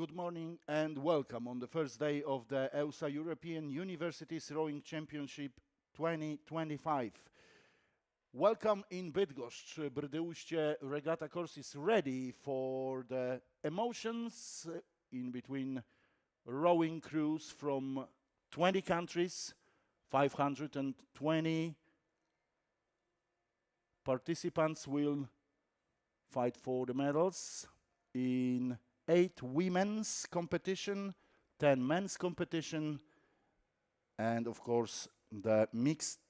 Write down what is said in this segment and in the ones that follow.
Good morning and welcome on the first day of the EUSA European Universities Rowing Championship 2025. Welcome in Bydgoszcz. Brdeuście regatta course is ready for the emotions in between rowing crews from 20 countries, 520 participants will fight for the medals in 8 women's competition, 10 men's competition, and of course the mixed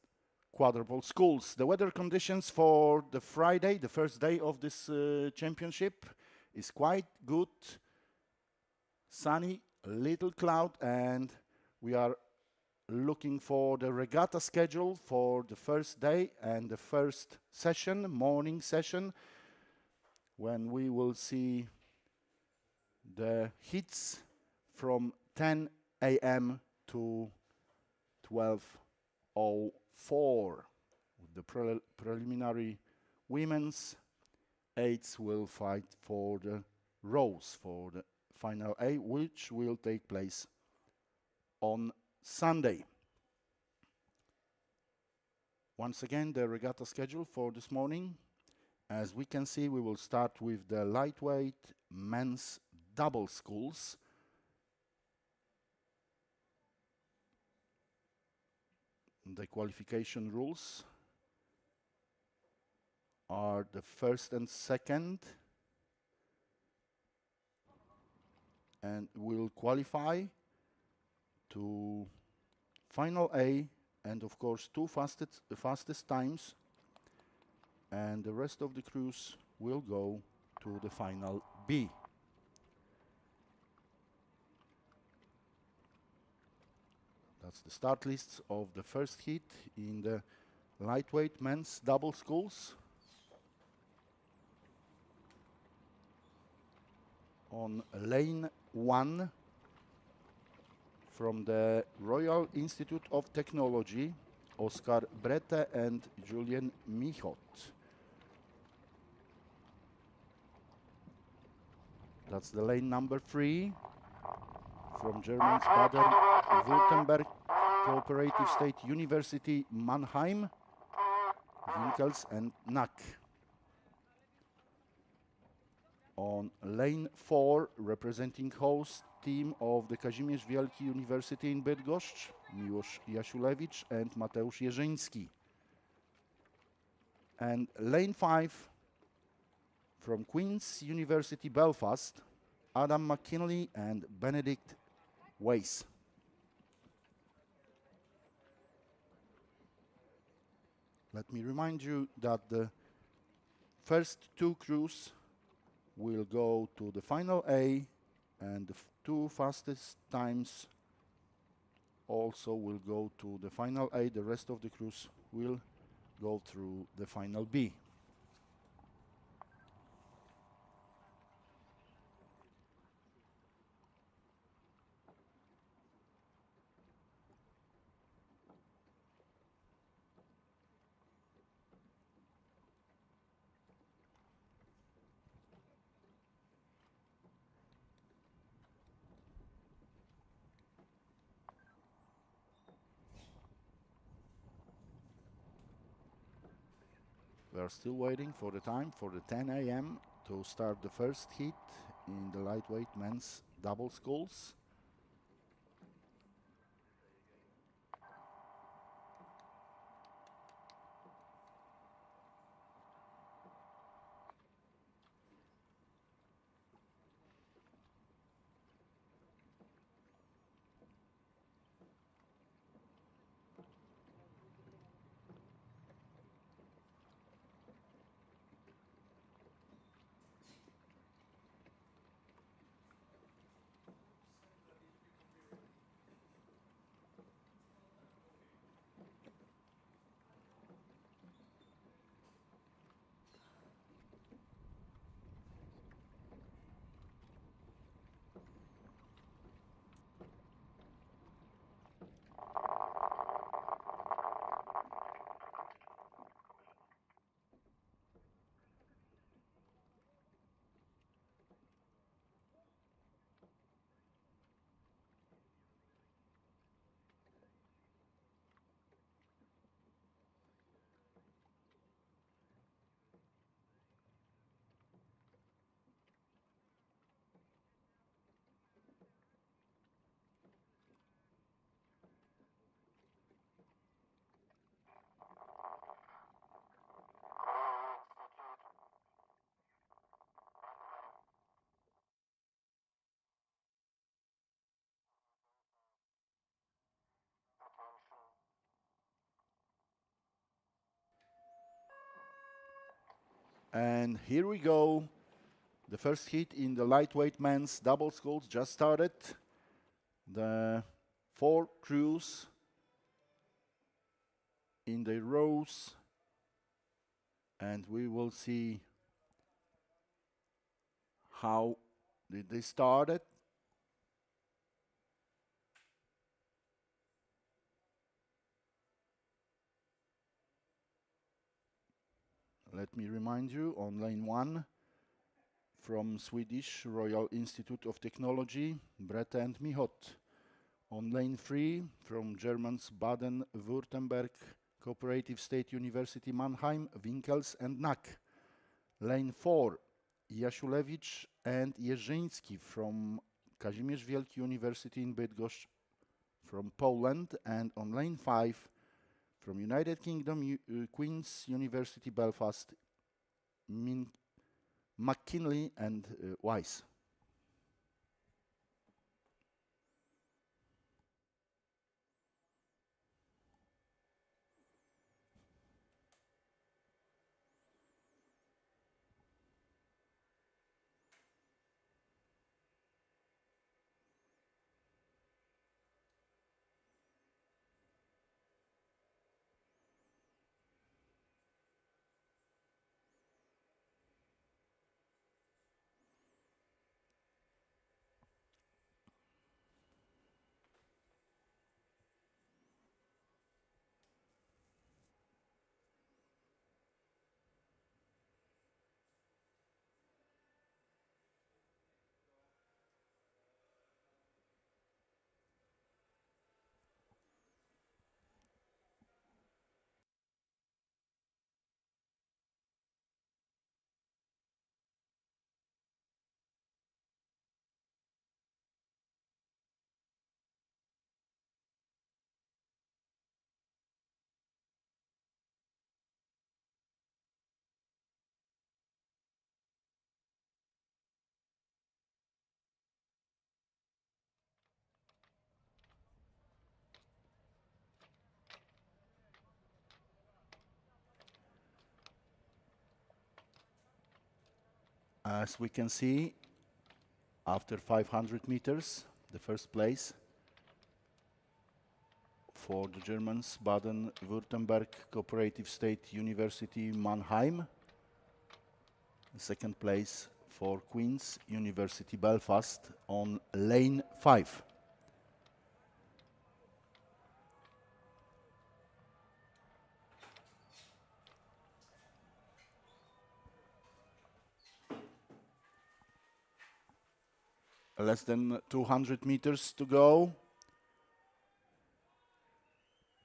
quadruple sculls. The weather conditions for the Friday, the first day of this championship, is quite good. Sunny, little cloud, and we are looking for the regatta schedule for the first day and the first session, morning session, when we will see the heats from 10 a.m. to 12:04. With the preliminary women's eights will fight for the rows for the final A, which will take place on Sunday. Once again, the regatta schedule for this morning. As we can see, we will start with the lightweight men's double sculls. The qualification rules are the first and second, and will qualify to final A, and of course two fastest times, and the rest of the crews will go to the final B. That's the start lists of the first heat in the lightweight men's double sculls. On lane 1 from the Royal Institute of Technology, Oskar Brette and Julien Michot. That's the lane number 3 from German's Baden-Württemberg Cooperative State University Mannheim, Winkels and Nack. On lane 4, representing host team of the Kazimierz Wielki University in Bydgoszcz, Miłosz Jasiulewicz and Mateusz Jerzyński. And lane 5, from Queen's University Belfast, Adam McKinley and Benedict Weiss. Let me remind you that the first two crews will go to the final A, and the two fastest times also will go to the final A. The rest of the crews will go through the final B. We are still waiting for the time for the 10 a.m. to start the first heat in the lightweight men's double sculls. And here we go. The first heat in the lightweight men's double sculls just started. The 4 crews in the rows, and we will see how they started. Let me remind you, on lane 1 from Swedish Royal Institute of Technology, Brette and Mihot. On lane 3 from German's Baden-Württemberg Cooperative State University Mannheim, Winkels and Nack. Lane 4, Jaszulewicz and Jerzyński from Kazimierz Wielki University in Bydgoszcz from Poland. And on lane 5 from United Kingdom, Queen's University Belfast, McKinley and Weiss. As we can see, after 500 meters, the first place for the Germans, Baden-Württemberg Cooperative State University Mannheim. The second place for Queen's University Belfast on lane 5. Less than 200 meters to go.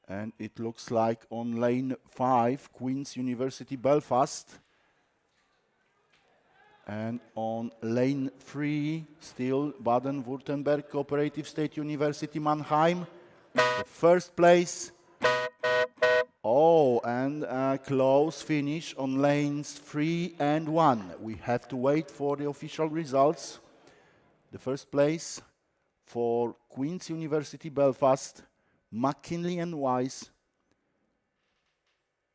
And it looks like on lane 5, Queen's University Belfast. And on lane 3, still Baden-Württemberg Cooperative State University Mannheim. The first place. Oh, and a close finish on lanes 3 and 1. We have to wait for the official results. The first place for Queen's University Belfast, McKinley and Weiss.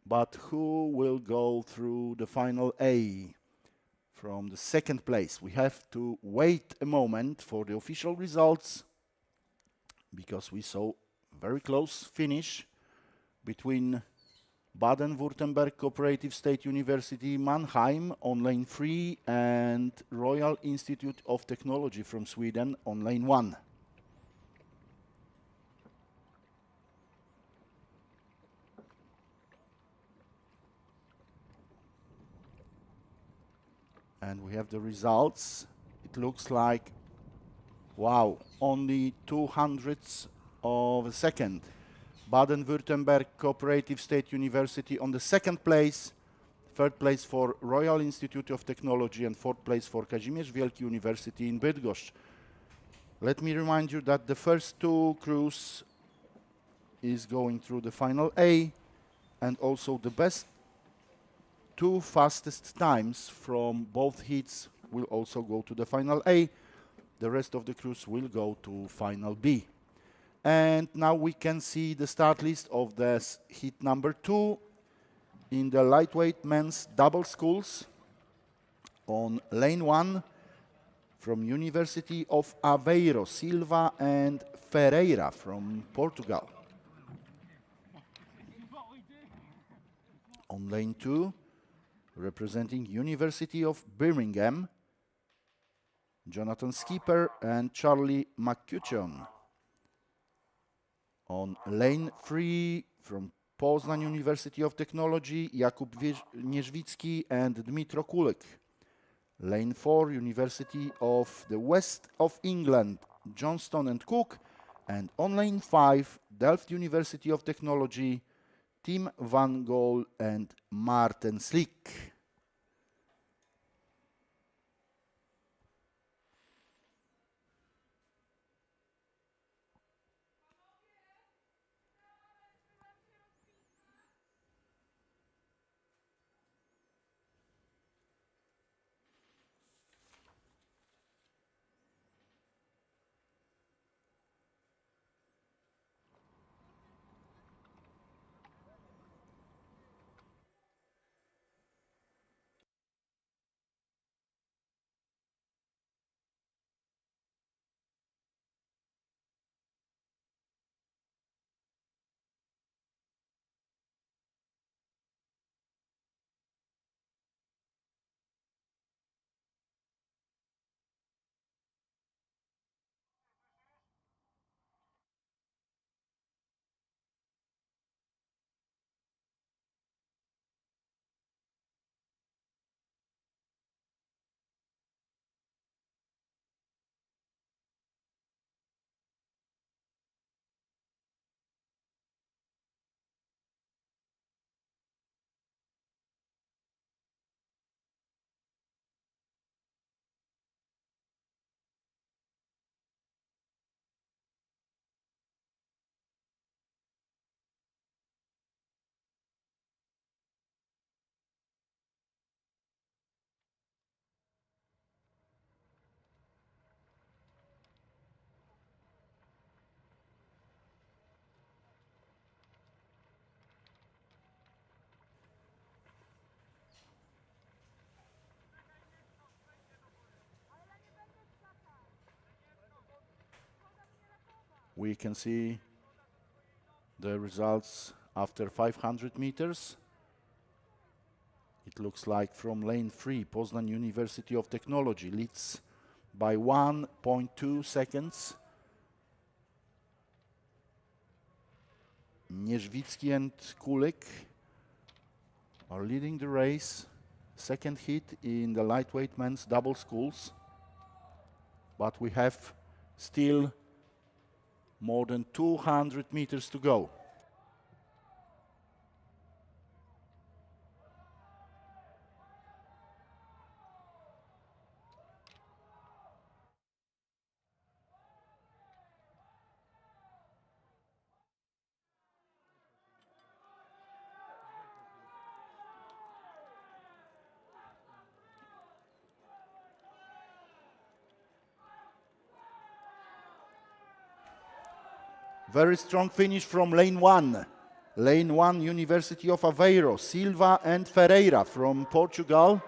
But who will go through the final A from the second place? We have to wait a moment for the official results because we saw very close finish between Baden-Württemberg Cooperative State University Mannheim on lane 3 and Royal Institute of Technology from Sweden on lane 1. And we have the results. It looks like, wow, only 200ths of a second. Baden-Württemberg Cooperative State University on the second place, third place for Royal Institute of Technology, and fourth place for Kazimierz Wielki University in Bydgoszcz. Let me remind you that the first 2 crews is going through the final A, and also the best 2 fastest times from both heats will also go to the final A. The rest of the crews will go to final B. And now we can see the start list of the heat number 2 in the lightweight men's double sculls. On lane 1, from University of Aveiro, Silva and Ferreira from Portugal. On lane 2, representing University of Birmingham, Jonathan Skipper and Charlie McCutcheon. On lane 3, from Poznań University of Technology, Jakub Niezwicki and Dmitro Kulik. Lane 4, University of the West of England, Johnston and Cook. And on lane 5, Delft University of Technology, Tim van Gol and Maarten Slik. We can see the results after 500 meters. It looks like from lane 3, Poznań University of Technology leads by 1.2 seconds. Niezwicki and Kulik are leading the race. Second hit in the lightweight men's double sculls. But we have still more than 200 meters to go. Very strong finish from lane 1. Lane 1, University of Aveiro, Silva and Ferreira from Portugal.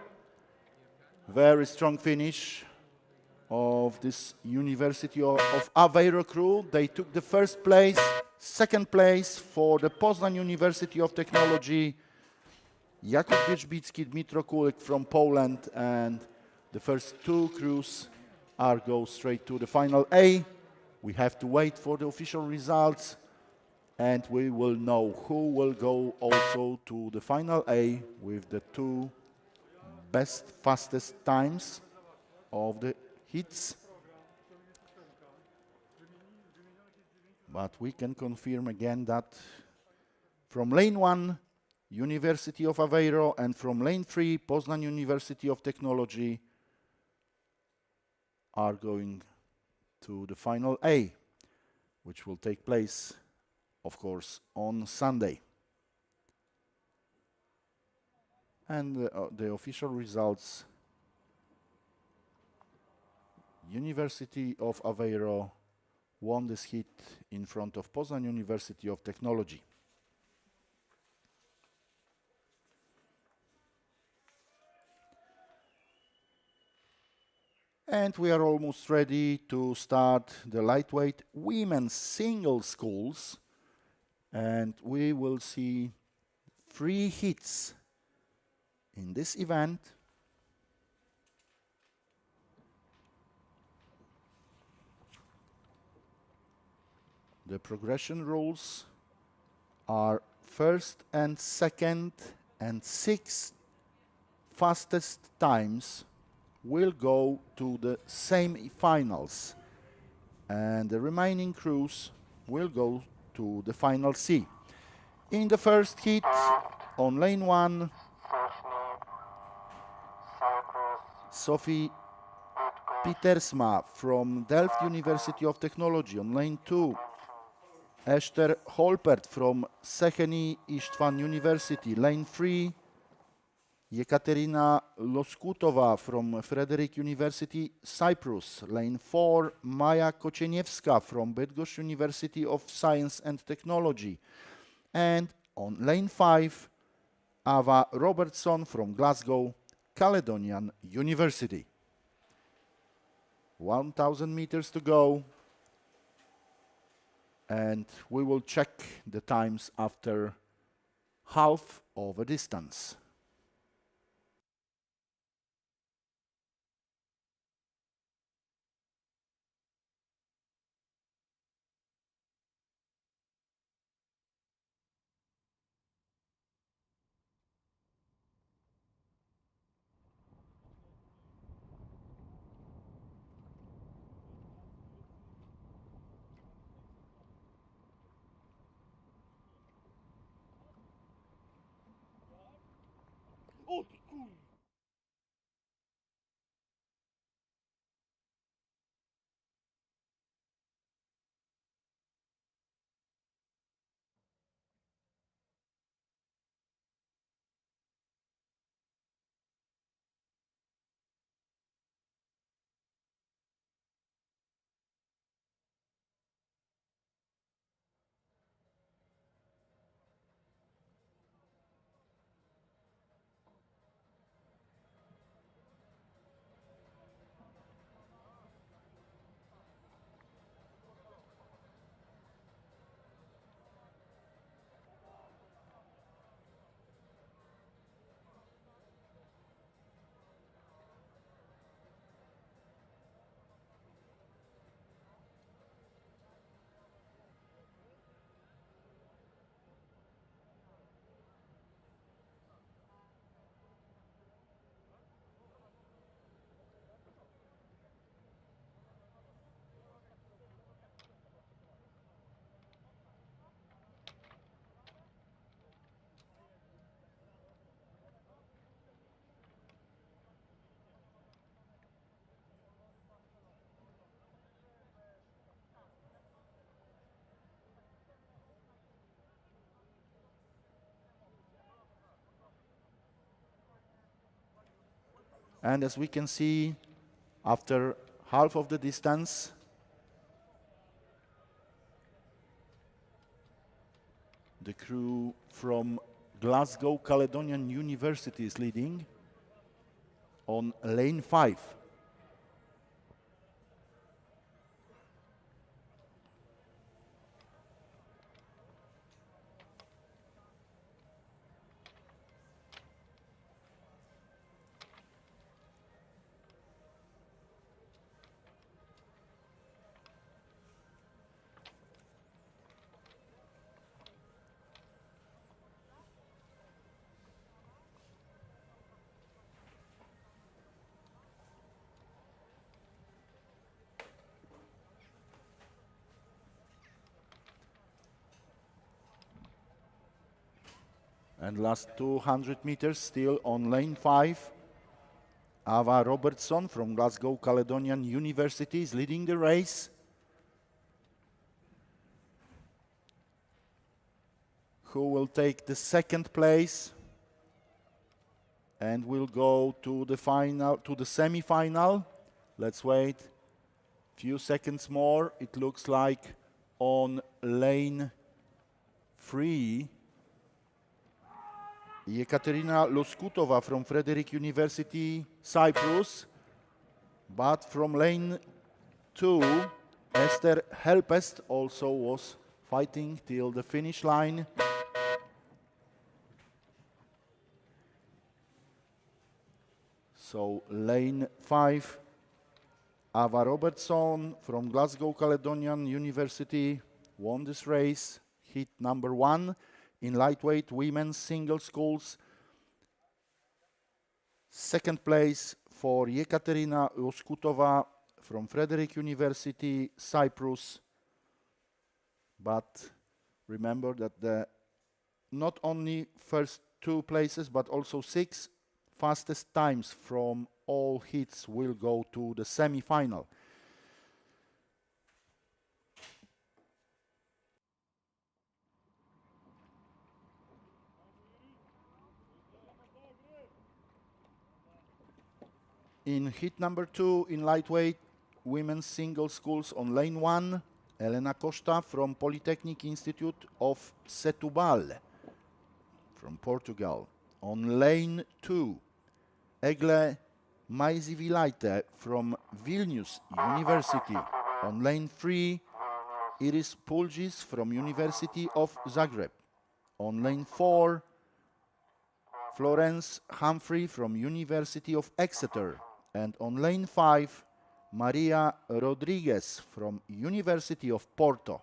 Very strong finish of this University of Aveiro crew. They took the first place, second place for the Poznań University of Technology, Jakub Wierzbicki, Dmitro Kulik from Poland, and the first two crews go straight to the final A. We have to wait for the official results, and we will know who will go also to the final A with the two best, fastest times of the hits. But we can confirm again that from lane 1, University of Aveiro, and from lane 3, Poznań University of Technology are going to the final A, which will take place, of course, on Sunday. And the official results: University of Aveiro won this heat in front of Poznań University of Technology. And we are almost ready to start the lightweight women's single sculls. And we will see 3 heats in this event. The progression rules are first and second and 6 fastest times will go to the semi-finals, and the remaining crews will go to the final C. In the first heat, on lane 1, Sophie Pietersma from Delft University of Technology. On lane 2, Esther Holpert from Széchenyi István University. Lane 3, Yekaterina Loskutova from Frederick University, Cyprus. Lane 4, Maja Koczeniewska from Bydgoszcz University of Science and Technology. And on lane 5, Ava Robertson from Glasgow Caledonian University. 1,000 meters to go. And we will check the times after half of a distance. And as we can see, after half of the distance, the crew from Glasgow Caledonian University is leading on lane 5. And last 200 meters still on lane 5. Ava Robertson from Glasgow Caledonian University is leading the race. Who will take the second place and will go to the final, to the semi-final. Let's wait a few seconds more. It looks like on lane 3, Yekaterina Loskutova from Frederick University, Cyprus. But from lane 2, Esther Helpest also was fighting till the finish line. So lane 5, Ava Robertson from Glasgow Caledonian University won this race. Heat number 1 in lightweight women's single sculls. Second place for Yekaterina Uskutova from Frederick University, Cyprus. But remember that the not only first 2 places, but also 6 fastest times from all heats will go to the semi-final. In heat number 2 in lightweight women's single sculls on lane 1, Elena Costa from Polytechnic Institute of Setúbal from Portugal. On lane 2, Egle Maizivilaite from Vilnius University. On lane 3, Iris Pulgis from University of Zagreb. On lane 4, Florence Humphrey from University of Exeter. And on lane 5, Maria Rodriguez from University of Porto.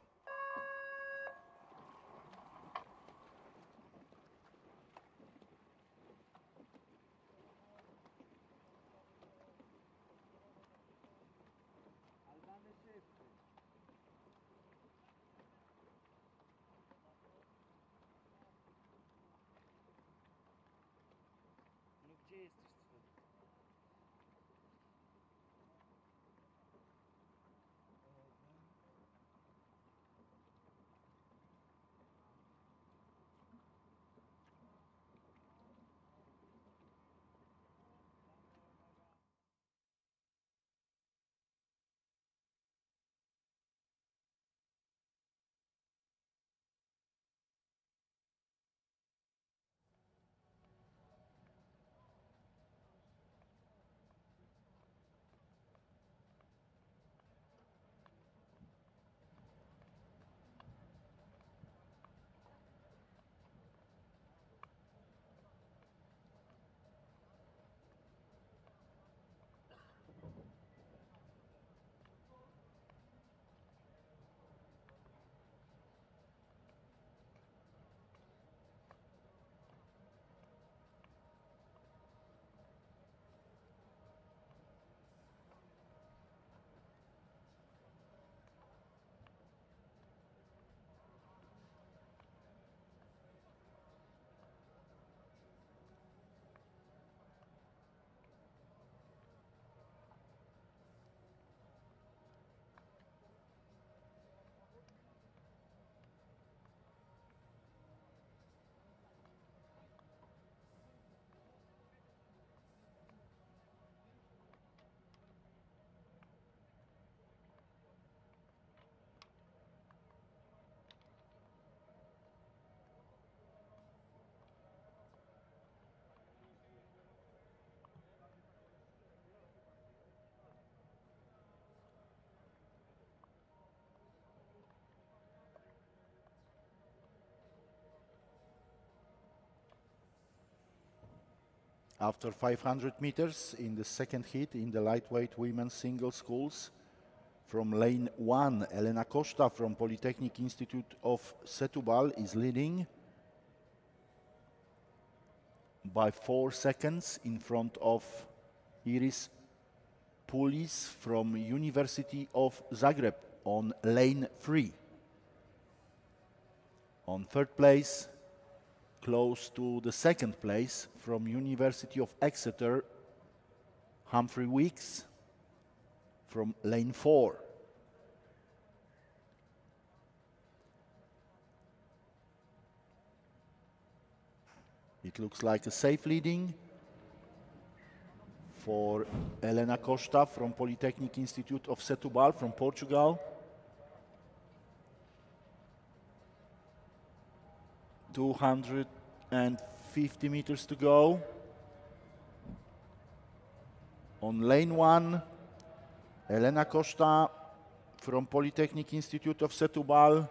After 500 meters in the second heat in the lightweight women's single sculls, from lane 1, Elena Costa from Polytechnic Institute of Setúbal is leading by 4 seconds in front of Iris Pulis from University of Zagreb on lane 3. On third place, close to the second place from University of Exeter, Humphrey Weeks from lane 4. It looks like a safe leading for Elena Costa from Polytechnic Institute of Setúbal from Portugal. 250 meters to go. On lane 1, Elena Costa from Polytechnic Institute of Setúbal.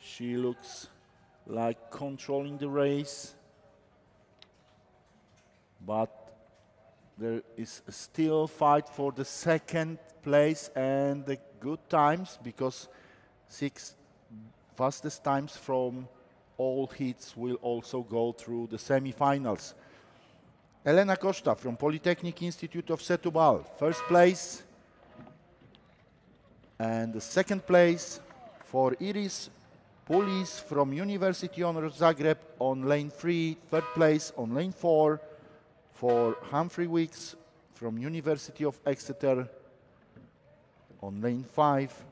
She looks like controlling the race, but there is still fight for the second place and the good times, because 6 fastest times from all heats will also go through the semi-finals. Elena Costa from Polytechnic Institute of Setúbal, first place. And the second place for Iris Pulis from University Honors Zagreb on lane 3, third place on lane 4 for Humphrey Weeks from University of Exeter on lane 5.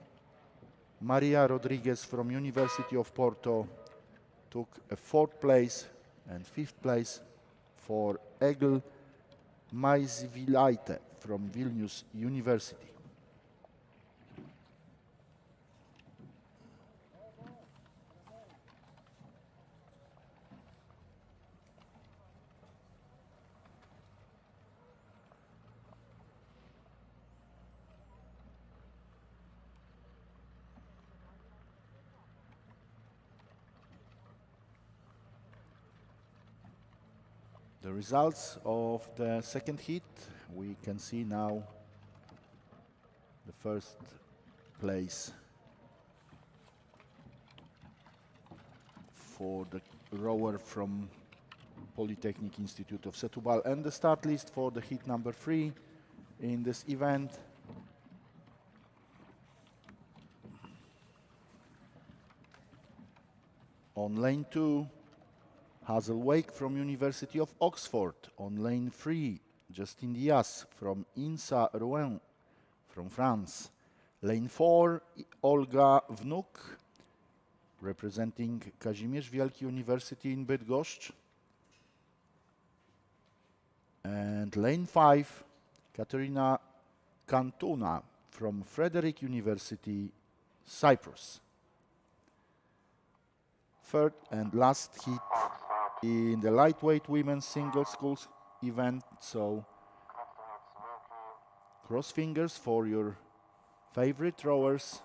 Maria Rodriguez from University of Porto took a fourth place, and fifth place for Egil Maisvilaite from Vilnius University. The results of the second heat, we can see now the first place for the rower from Polytechnic Institute of Setúbal, and the start list for the heat number 3 in this event. On lane 2, Hazel Wake from University of Oxford. On lane 3, Justin Diaz from INSA Rouen from France. Lane 4, Olga Vnuk representing Kazimierz Wielki University in Bydgoszcz. And lane 5, Katerina Cantuna from Frederick University, Cyprus. Third and last heat in the lightweight women's single sculls event, so cross fingers for your favorite rowers.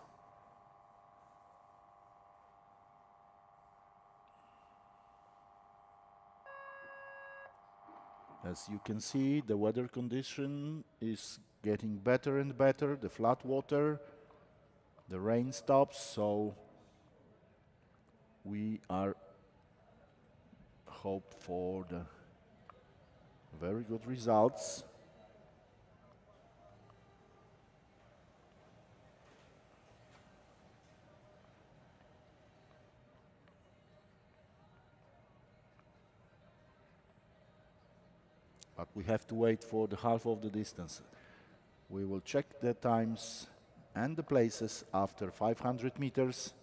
As you can see, the weather condition is getting better and better. The flat water, the rain stops, so we are hope for the very good results. But we have to wait for the half of the distance. We will check the times and the places after 500 meters.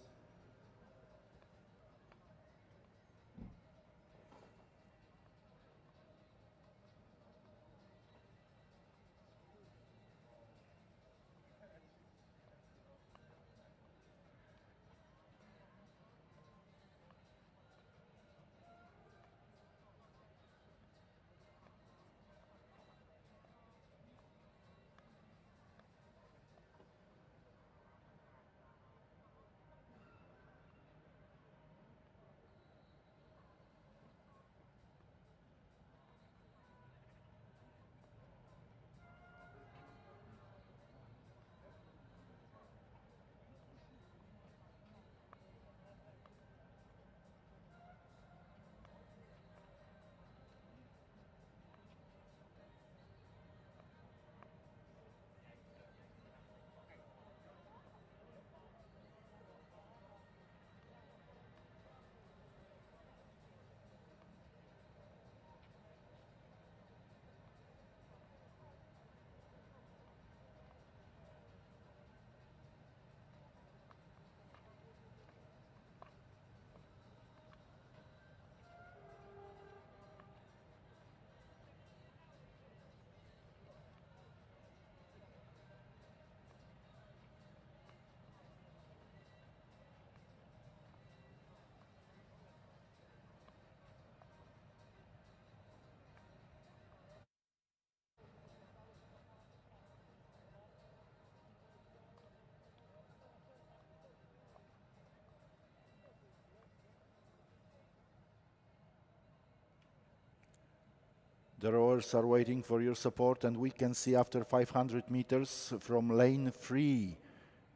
The rowers are waiting for your support, and we can see after 500 meters from lane 3,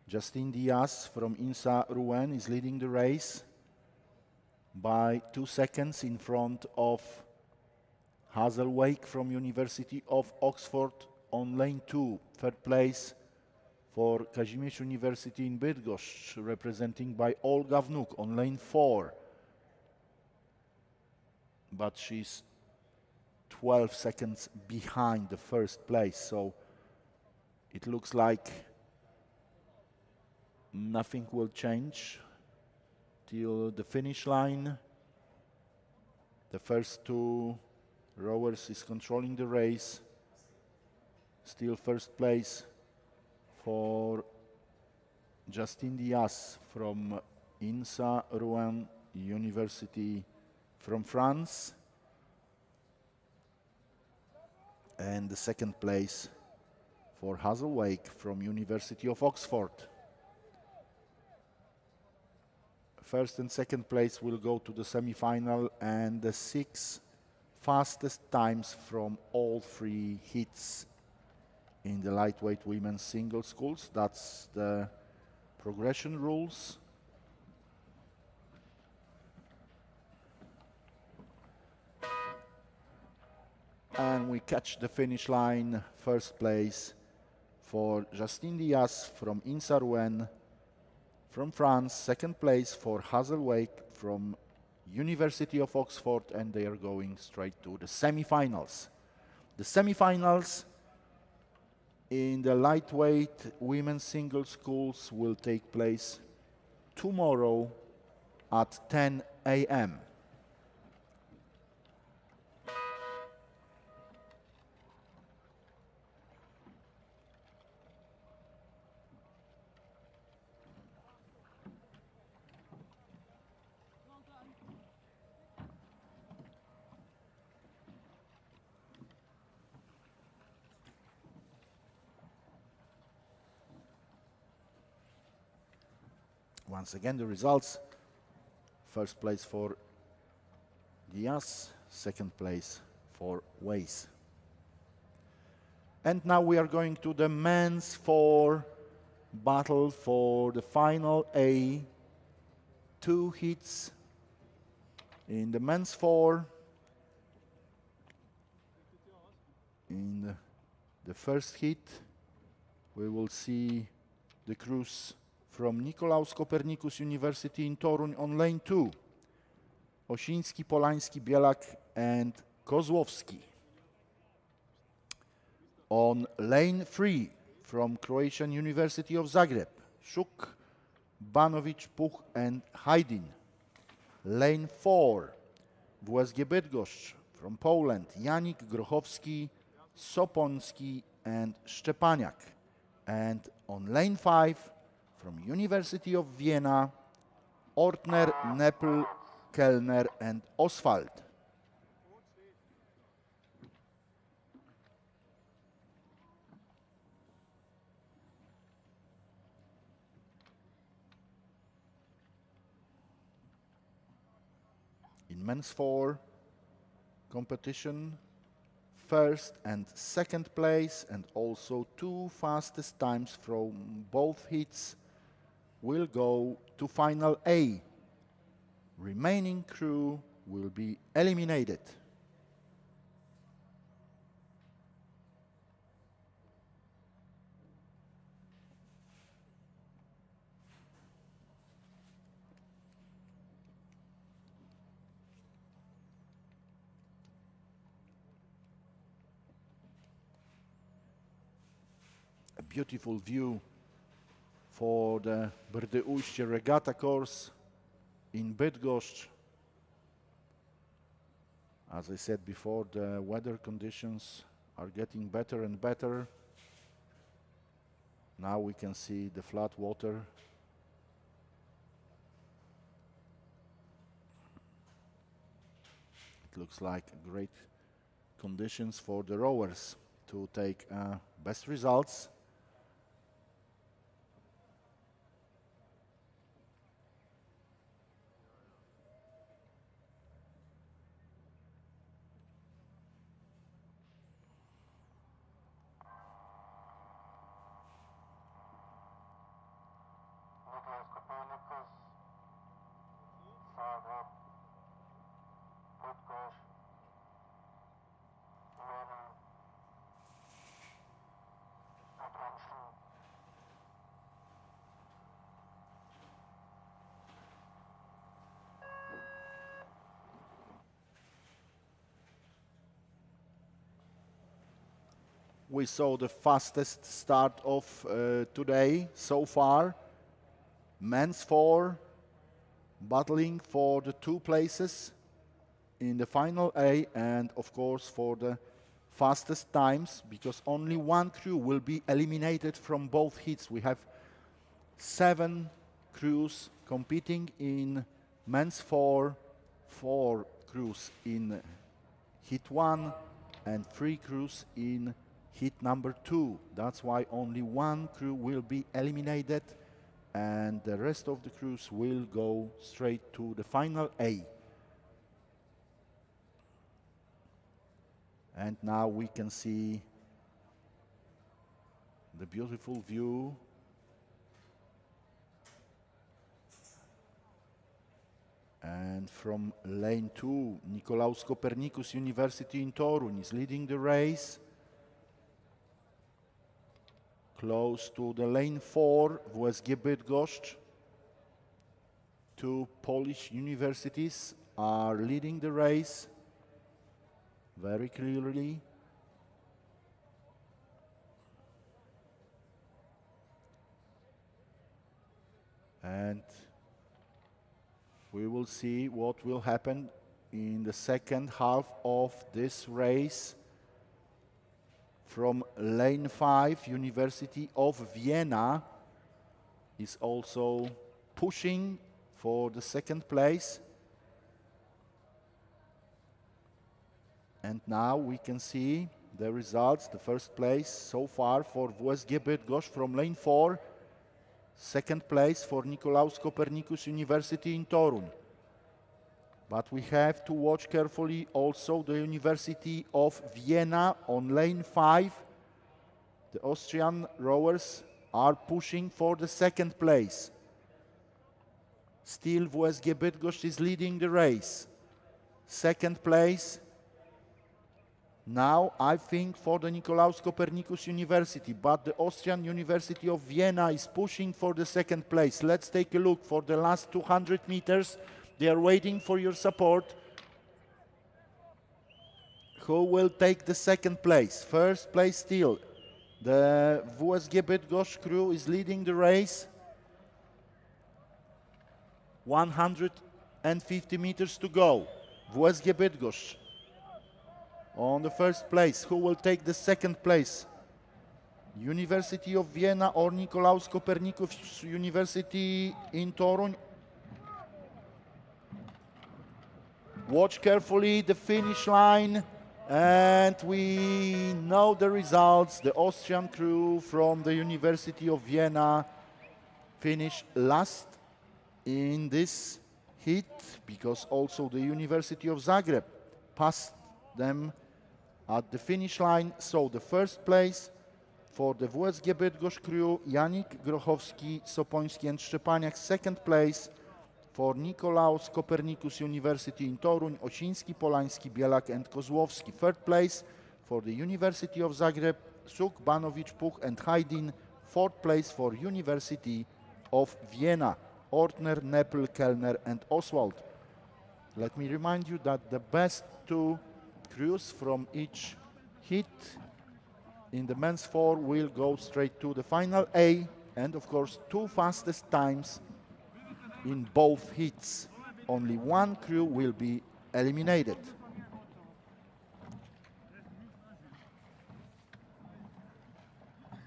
Justine Diaz from INSA Rouen is leading the race by 2 seconds in front of Hazel Wake from University of Oxford on lane 2. Third place for Kazimierz University in Bydgoszcz, representing by Olga Wnuk on lane 4. But she's 12 seconds behind the first place, so it looks like nothing will change till the finish line. The first two rowers is controlling the race. Still first place for Justine Diaz from INSA Rouen University from France. And the second place for Hazel Wake from University of Oxford. First and second place will go to the semi-final, and the 6 fastest times from all 3 heats in the lightweight women's single sculls. That's the progression rules. And we catch the finish line. First place for Justine Diaz from INSA Rouen from France. Second place for Hazel Wake from University of Oxford, and they are going straight to the semi-finals. The semi-finals in the lightweight women's single sculls will take place tomorrow at 10 a.m. Once again, the results. First place for Diaz, second place for Weiss. And now we are going to the men's 4 battle for the final A. 2 heats in the men's 4. In the first heat, we will see the crews from Nikolaus Copernicus University in Toruń on lane 2. Osiński, Polański, Bielak and Kozłowski. On lane 3 from Croatian University of Zagreb, Szuk, Banovic, Puch and Hajdin. Lane 4, WSG Bydgoszcz from Poland, Janik, Grochowski, Sopoński and Szczepaniak. And on lane 5 from University of Vienna, Ortner, Neppl, Kellner and Oswald. In men's 4 competition, first and second place and also 2 fastest times from both heats will go to final A. Remaining crew will be eliminated. A beautiful view for the Brdy Ujście Regatta course in Bydgoszcz. As I said before, the weather conditions are getting better and better. Now we can see the flat water. It looks like great conditions for the rowers to take best results. We saw the fastest start of today so far. Men's 4 battling for the 2 places in the final A, and of course for the fastest times, because only 1 crew will be eliminated from both heats. We have 7 crews competing in men's 4 crews in heat 1 and 3 crews in heat number 2. That's why only 1 crew will be eliminated, and the rest of the crews will go straight to the final A. And now we can see the beautiful view and from lane 2, Nicolaus Copernicus University in Toruń is leading the race. Close to the lane 4, WSG Bydgoszcz. 2 Polish universities are leading the race very clearly. And we will see what will happen in the second half of this race. From lane 5, University of Vienna is also pushing for the second place. And now we can see the results. The first place so far for WSG Bydgoszcz from lane 4. Second place for Nicolaus Copernicus University in Toruń. But we have to watch carefully also the University of Vienna on lane 5. The Austrian rowers are pushing for the second place. Still WSG Bydgoszcz is leading the race. Second place now, I think, for the Nicolaus Copernicus University, but the Austrian University of Vienna is pushing for the second place. Let's take a look for the last 200 meters. They are waiting for your support. Who will take the second place? First place still. The WSG Bydgoszcz crew is leading the race. 150 meters to go. WSG Bydgoszcz on the first place. Who will take the second place? University of Vienna or Nicolaus Copernicus University in Toruń? Watch carefully the finish line, and we know the results. The Austrian crew from the University of Vienna finished last in this heat, because also the University of Zagreb passed them at the finish line. So the first place for the WSG Bydgoszcz crew, Janik Grochowski, Sopoński and Szczepaniak. Second place for Nicolaus Copernicus University in Toruń, Osiński, Polański, Bielak and Kozłowski. Third place for the University of Zagreb, Suk, Banowicz, Puch and Hajdin. Fourth place for University of Vienna, Ortner, Neppel, Kellner and Oswald. Let me remind you that the best 2 crews from each heat in the men's 4 will go straight to the final A, and of course 2 fastest times in both heats. Only 1 crew will be eliminated.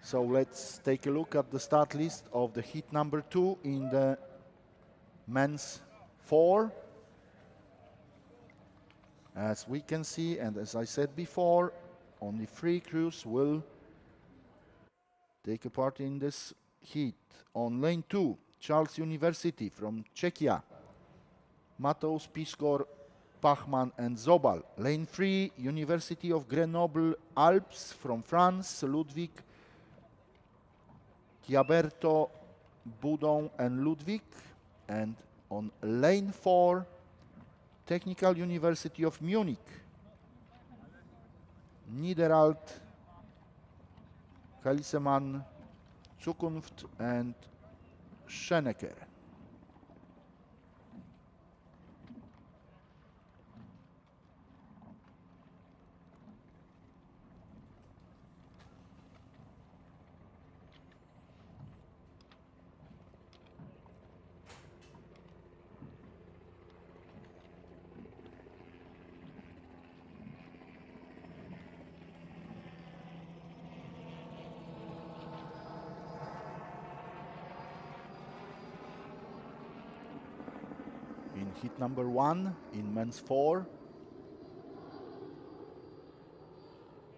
So let's take a look at the start list of the heat number 2 in the men's 4. As we can see, and as I said before, only 3 crews will take a part in this heat. On lane 2, Charles University from Czechia, Mateusz Piskor, Pachman and Zobal. Lane 3, University of Grenoble Alpes from France, Ludwig, Chiaberto, Boudon and Ludwig. And on lane 4, Technical University of Munich, Niederalt, Kalisemann, Zukunft and Schenecker. In heat number 1, in men's 4,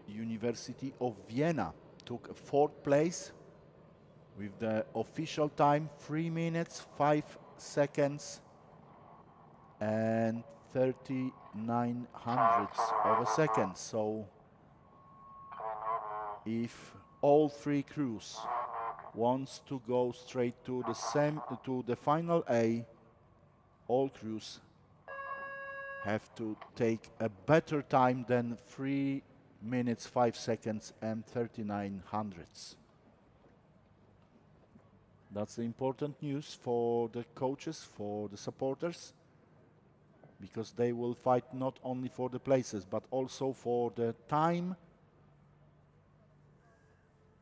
University of Vienna took 4th place with the official time 3 minutes 5 seconds and 39 hundredths of a second. So if all 3 crews wants to go straight to the final A, all crews have to take a better time than 3 minutes 5 seconds and 39 hundredths. That's the important news for the coaches, for the supporters, because they will fight not only for the places but also for the time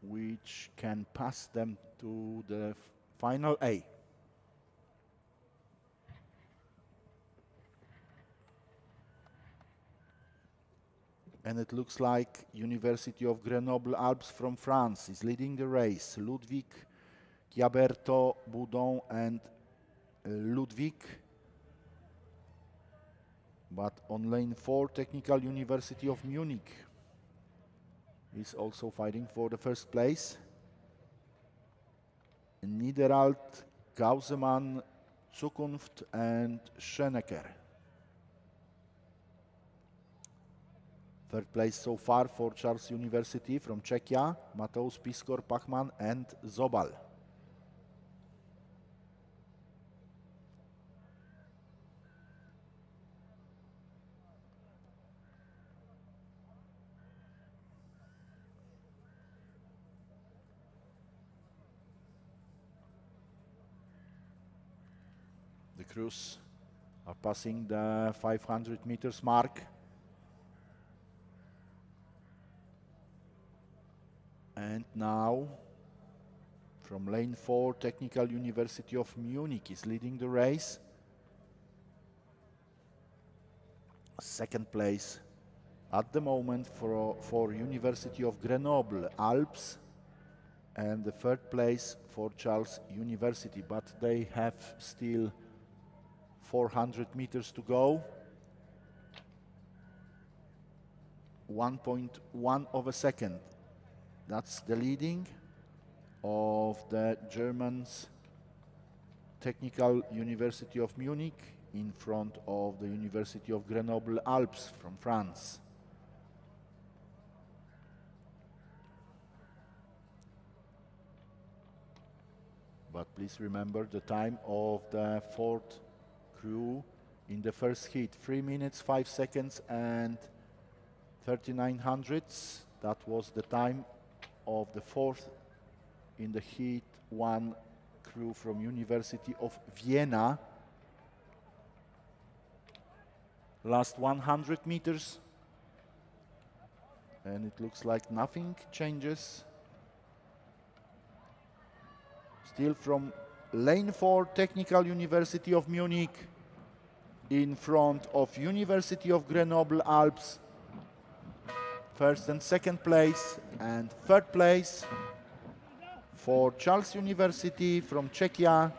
which can pass them to the final A. And it looks like University of Grenoble Alpes from France is leading the race. Ludwig, Ghiaberto, Boudon and Ludwig. But on lane 4, Technical University of Munich is also fighting for the first place. Niederalt, Gausemann, Zukunft and Schenecker. Third place so far for Charles University from Czechia, Mateusz Piskor, Pachman and Zobal. The crews are passing the 500 meters mark. And now, from lane 4, Technical University of Munich is leading the race. Second place at the moment for University of Grenoble Alpes, and the third place for Charles University, but they have still 400 meters to go. 1.1 of a second. That's the leading of the Germans Technical University of Munich in front of the University of Grenoble Alpes from France. But please remember the time of the 4th crew in the first heat, 3 minutes 5 seconds and 39 hundredths. That was the time of the 4th in the heat 1 crew from University of Vienna. Last 100 meters, and it looks like nothing changes. Still from lane 4, Technical University of Munich in front of University of Grenoble Alpes. First and second place, and third place for Charles University from Czechia.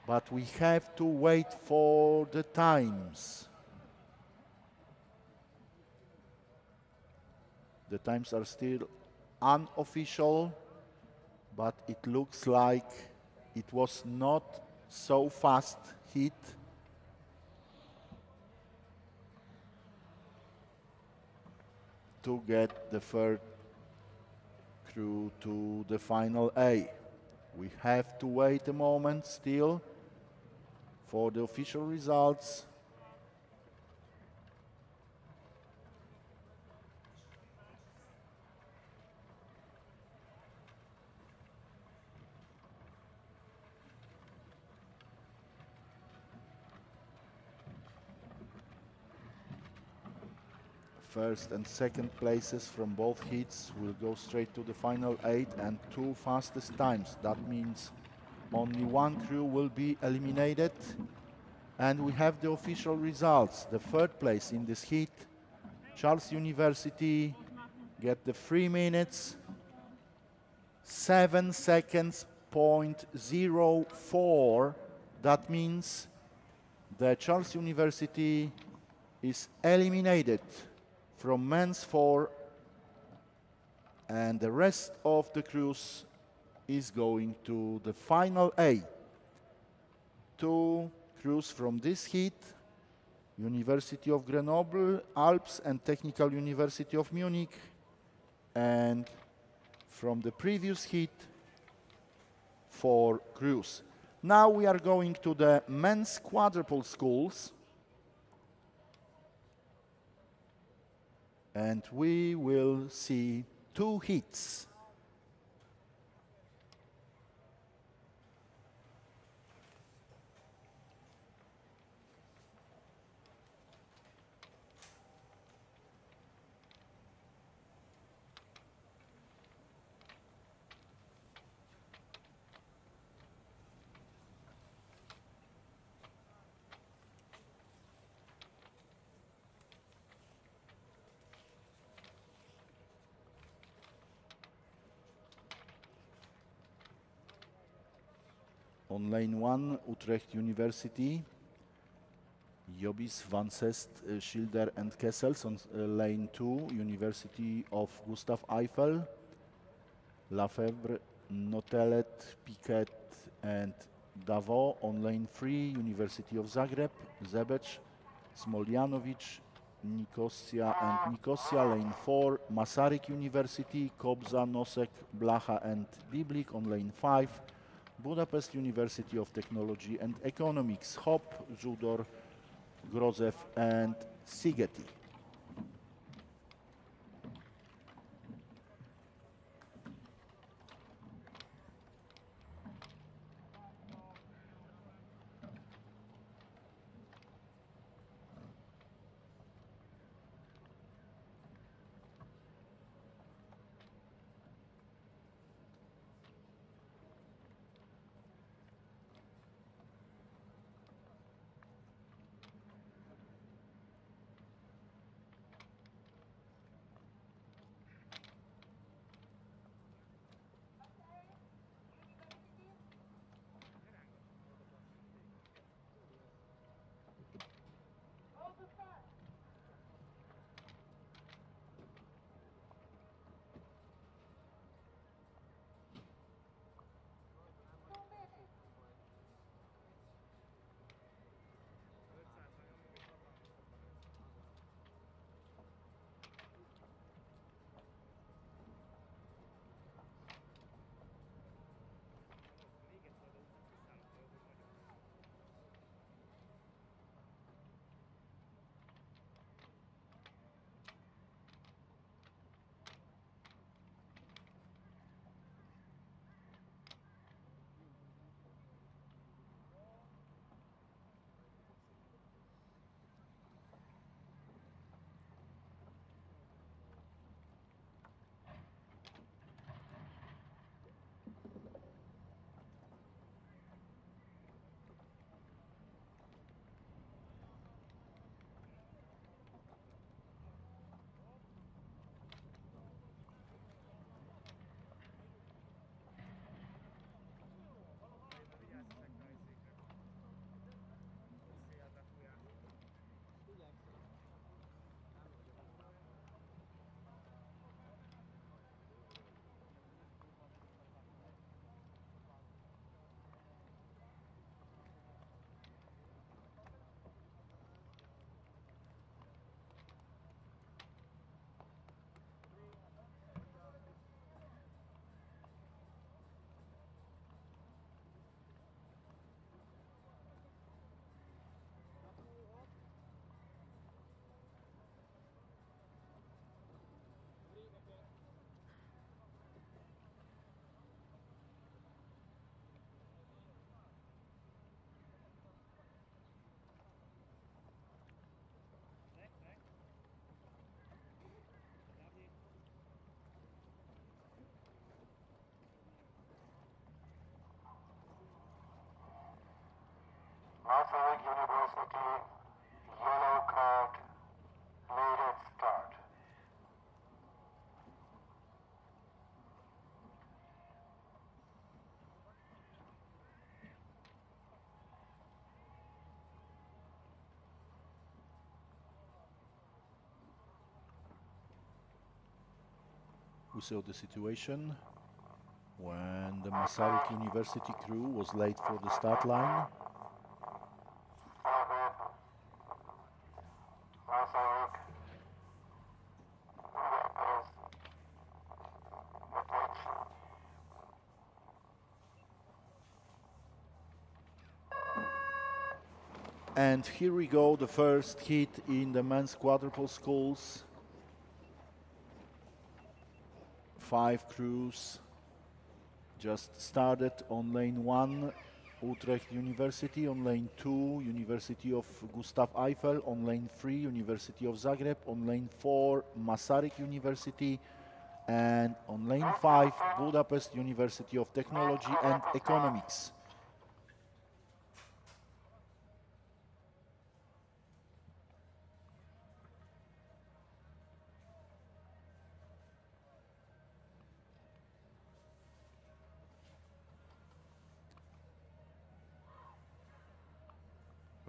But we have to wait for the times. The times are still unofficial, but it looks like it was not so fast heat. To get the third crew to the final A. We have to wait a moment still for the official results. First and second places from both heats will go straight to the final 8 and 2 fastest times. That means only one crew will be eliminated. And we have the official results. The third place in this heat, Charles University, get the 3 minutes, 7 seconds, .04. That means that Charles University is eliminated from men's 4, and the rest of the crews is going to the final A. 2 crews from this heat, University of Grenoble, Alps and Technical University of Munich, and from the previous heat, 4 crews. Now we are going to the men's quadruple schools, and we will see 2 heats. On lane 1, Utrecht University, Jobis, Van Zest, Schilder and Kessels. On lane 2, University of Gustav Eiffel, Lafebvre, Notelet, Piquet and Davos. On lane 3, University of Zagreb, Zebec, Smoljanovic, Nicosia and Nicosia. Lane 4, Masaryk University, Kobza, Nosek, Blacha and Biblik. On lane 5, Budapest University of Technology and Economics, Hop, Zudor, Grozev and Szigeti. We saw the situation when the Masaryk University crew was late for the start line. And here we go, the first heat in the men's quadruple sculls. 5 crews just started on lane 1, Utrecht University, on lane 2, University of Gustav Eiffel, on lane 3, University of Zagreb, on lane 4, Masaryk University, and on lane 5, Budapest University of Technology and Economics.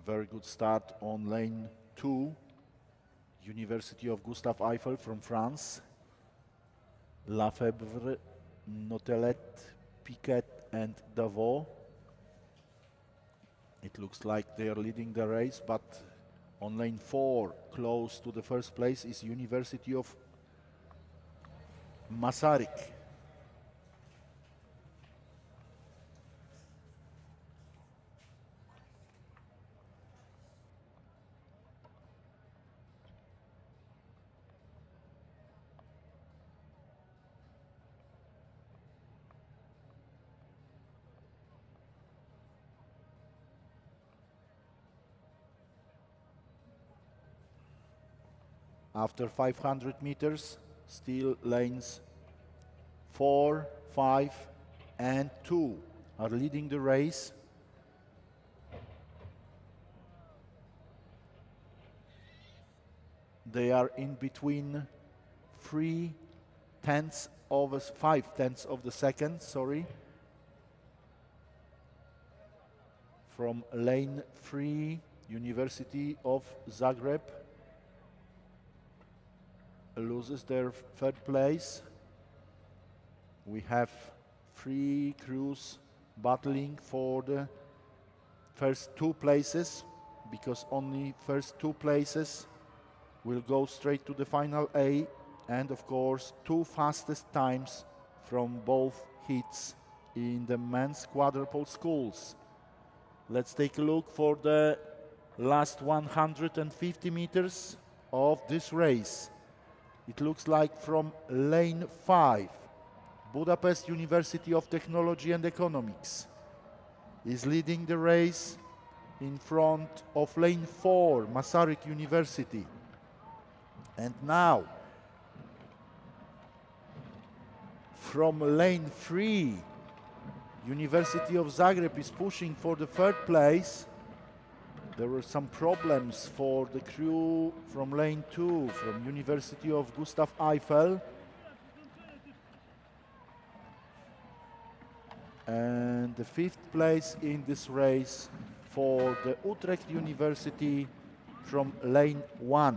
Very good start on lane 2, University of Gustav Eiffel from France. Lafebvre, Notelet, Piquet and Davos. It looks like they are leading the race, but on lane 4, close to the first place, is University of Masaryk. After 500 meters, still lanes 4, 5 and 2 are leading the race. They are in between 5 tenths of the second, sorry. From lane 3, University of Zagreb loses their third place. We have 3 crews battling for the first 2 places, because only first 2 places will go straight to the final A, and of course 2 fastest times from both heats in the men's quadruple sculls. Let's take a look for the last 150 meters of this race. It looks like from lane 5, Budapest University of Technology and Economics is leading the race in front of lane 4, Masaryk University. And now, from lane 3, University of Zagreb is pushing for the third place. There were some problems for the crew from lane 2, from University of Gustav Eiffel. And the 5th place in this race for the Utrecht University from lane 1.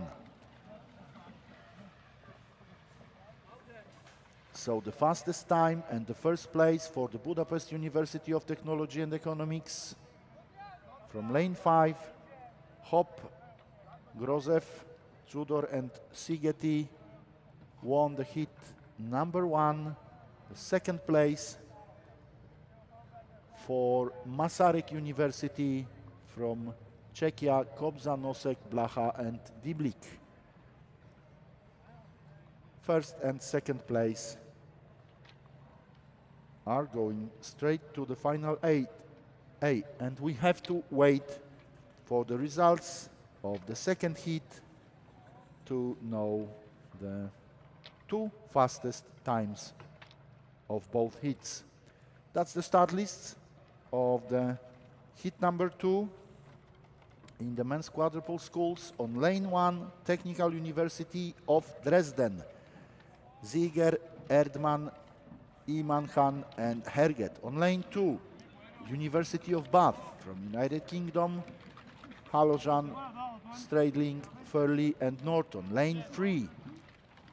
So the fastest time and the first place for the Budapest University of Technology and Economics. From lane 5, Hopp, Grozev, Tudor and Szigeti won the heat number 1. The second place for Masaryk University from Czechia, Kobza, Nosek, Blacha and Diblik. First and second place are going straight to the final A, and we have to wait for the results of the second heat to know the 2 fastest times of both heats. That's the start list of the heat number 2 in the men's quadruple sculls. On lane 1, Technical University of Dresden, Ziger, Erdmann, Imanhan and Herget. On lane 2, University of Bath from United Kingdom, Halojan, Stradling, Furley and Norton. Lane 3,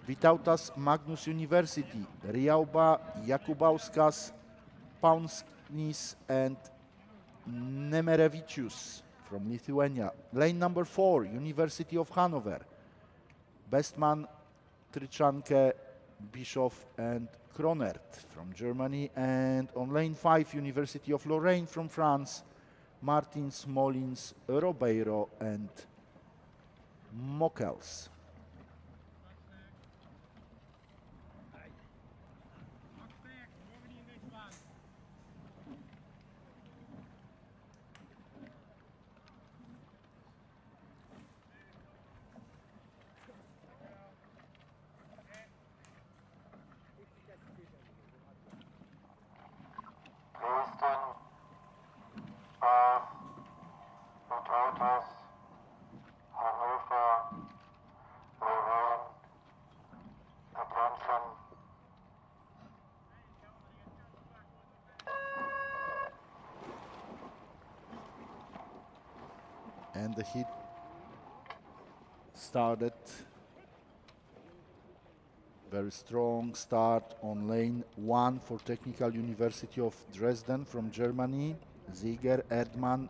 Vytautas Magnus University, Riauba Jakubauskas, Paunsknis and Nemerevicius from Lithuania. Lane number 4, University of Hanover, Bestman, Trichanke, Bischoff and Kronert from Germany. And on lane 5, University of Lorraine from France, Martins, Molins, Robeiro and Mokels. And the heat started. Very strong start on lane 1 for Technical University of Dresden from Germany. Sieger, Erdmann,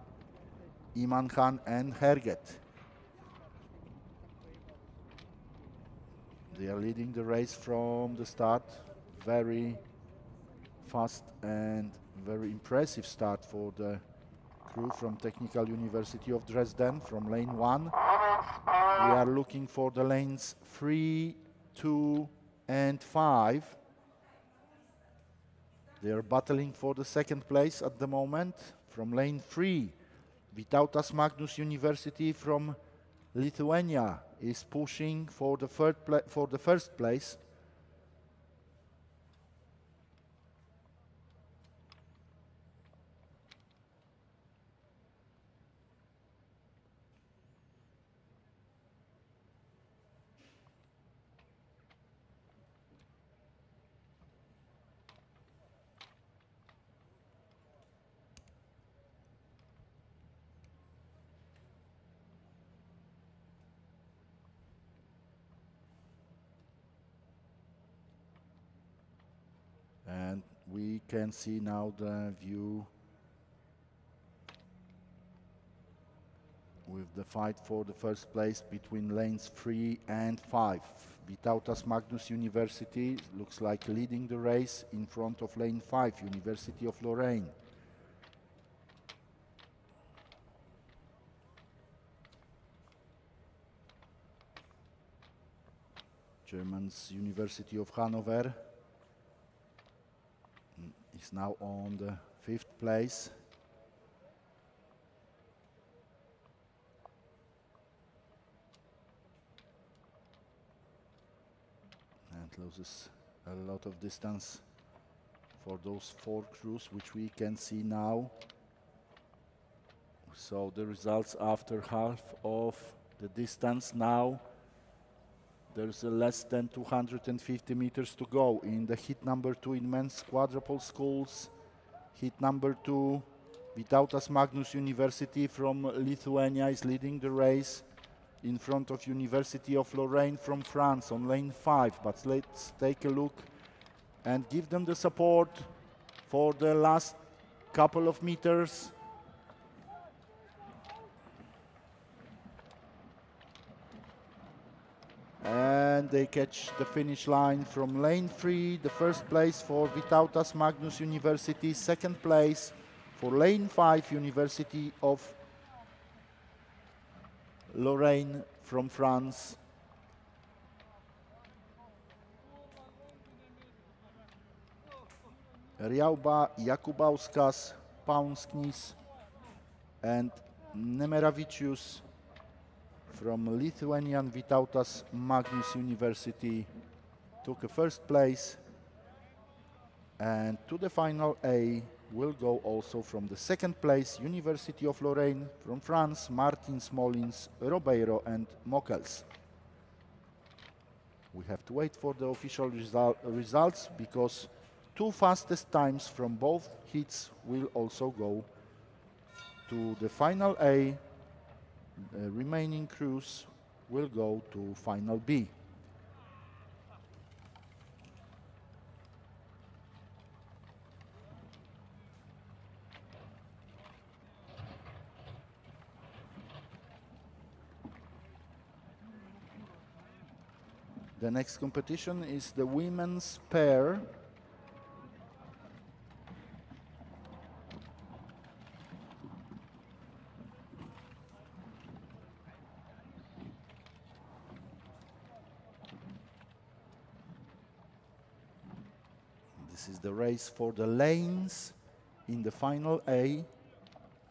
Imanhan and Herget. They are leading the race from the start. Very fast and very impressive start for the crew from Technical University of Dresden from lane 1. We are looking for the lanes 3, 2 and 5. They are battling for the second place at the moment. From lane 3, Vytautas Magnus University from Lithuania is pushing for the first place. And we can see now the view with the fight for the first place between lanes 3 and 5. Vytautas Magnus University looks like leading the race in front of lane 5, University of Lorraine. German's University of Hanover is now on the 5th place. And loses a lot of distance for those 4 crews, which we can see now. So the results after half of the distance now. There's less than 250 meters to go in the heat number 2 in men's quadruple sculls. Heat number 2, Vytautas Magnus University from Lithuania is leading the race in front of University of Lorraine from France on lane 5. But let's take a look and give them the support for the last couple of meters. And they catch the finish line from lane 3. The first place for Vytautas Magnus University, second place for lane 5, University of Lorraine from France. Riauba Jakubauskas, Paunsknis and Nemeravicius from Lithuanian Vytautas Magnus University took a first place, and to the final A will go also from the second place University of Lorraine from France, Martins, Molins, Robeiro and Mokels. We have to wait for the official results because 2 fastest times from both heats will also go to the final A. The remaining crews will go to final B. The next competition is the women's pair. This is the race for the lanes in the final A.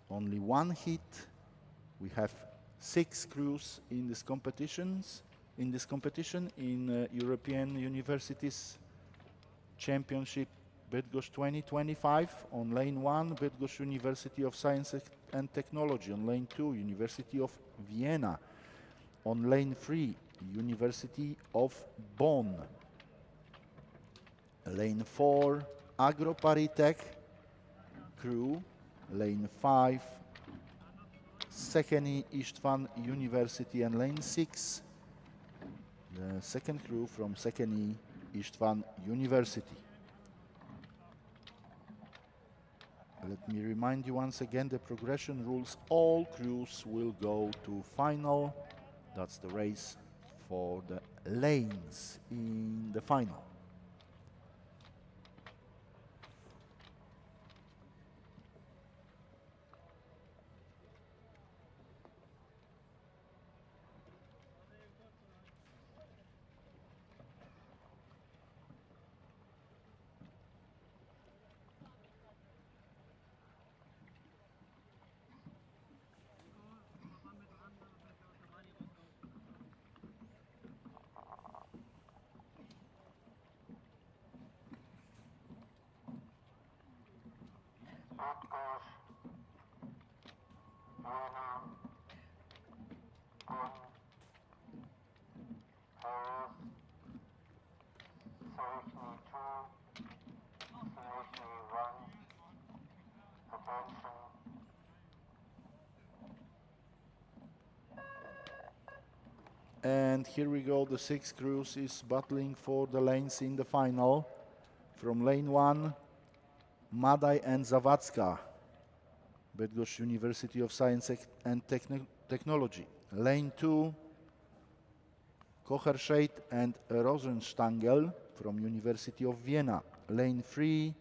Only one hit. We have 6 crews in this competition in European Universities Championship Bydgoszcz 2025. On lane 1, Bydgoszcz University of Science and Technology. On lane 2, University of Vienna. On lane 3, University of Bonn. Lane 4, AgroParisTech crew. Lane 5, Széchenyi István University, and lane 6, the second crew from Széchenyi István University. Let me remind you once again the progression rules. All crews will go to final. That's the race for the lanes in the final. And here we go, the 6 crews is battling for the lanes in the final. From lane 1, Madaj and Zawadzka, Bydgoszcz University of Science and Technology. Lane 2, Kocherscheidt and Rosenstangel from University of Vienna. Lane 3,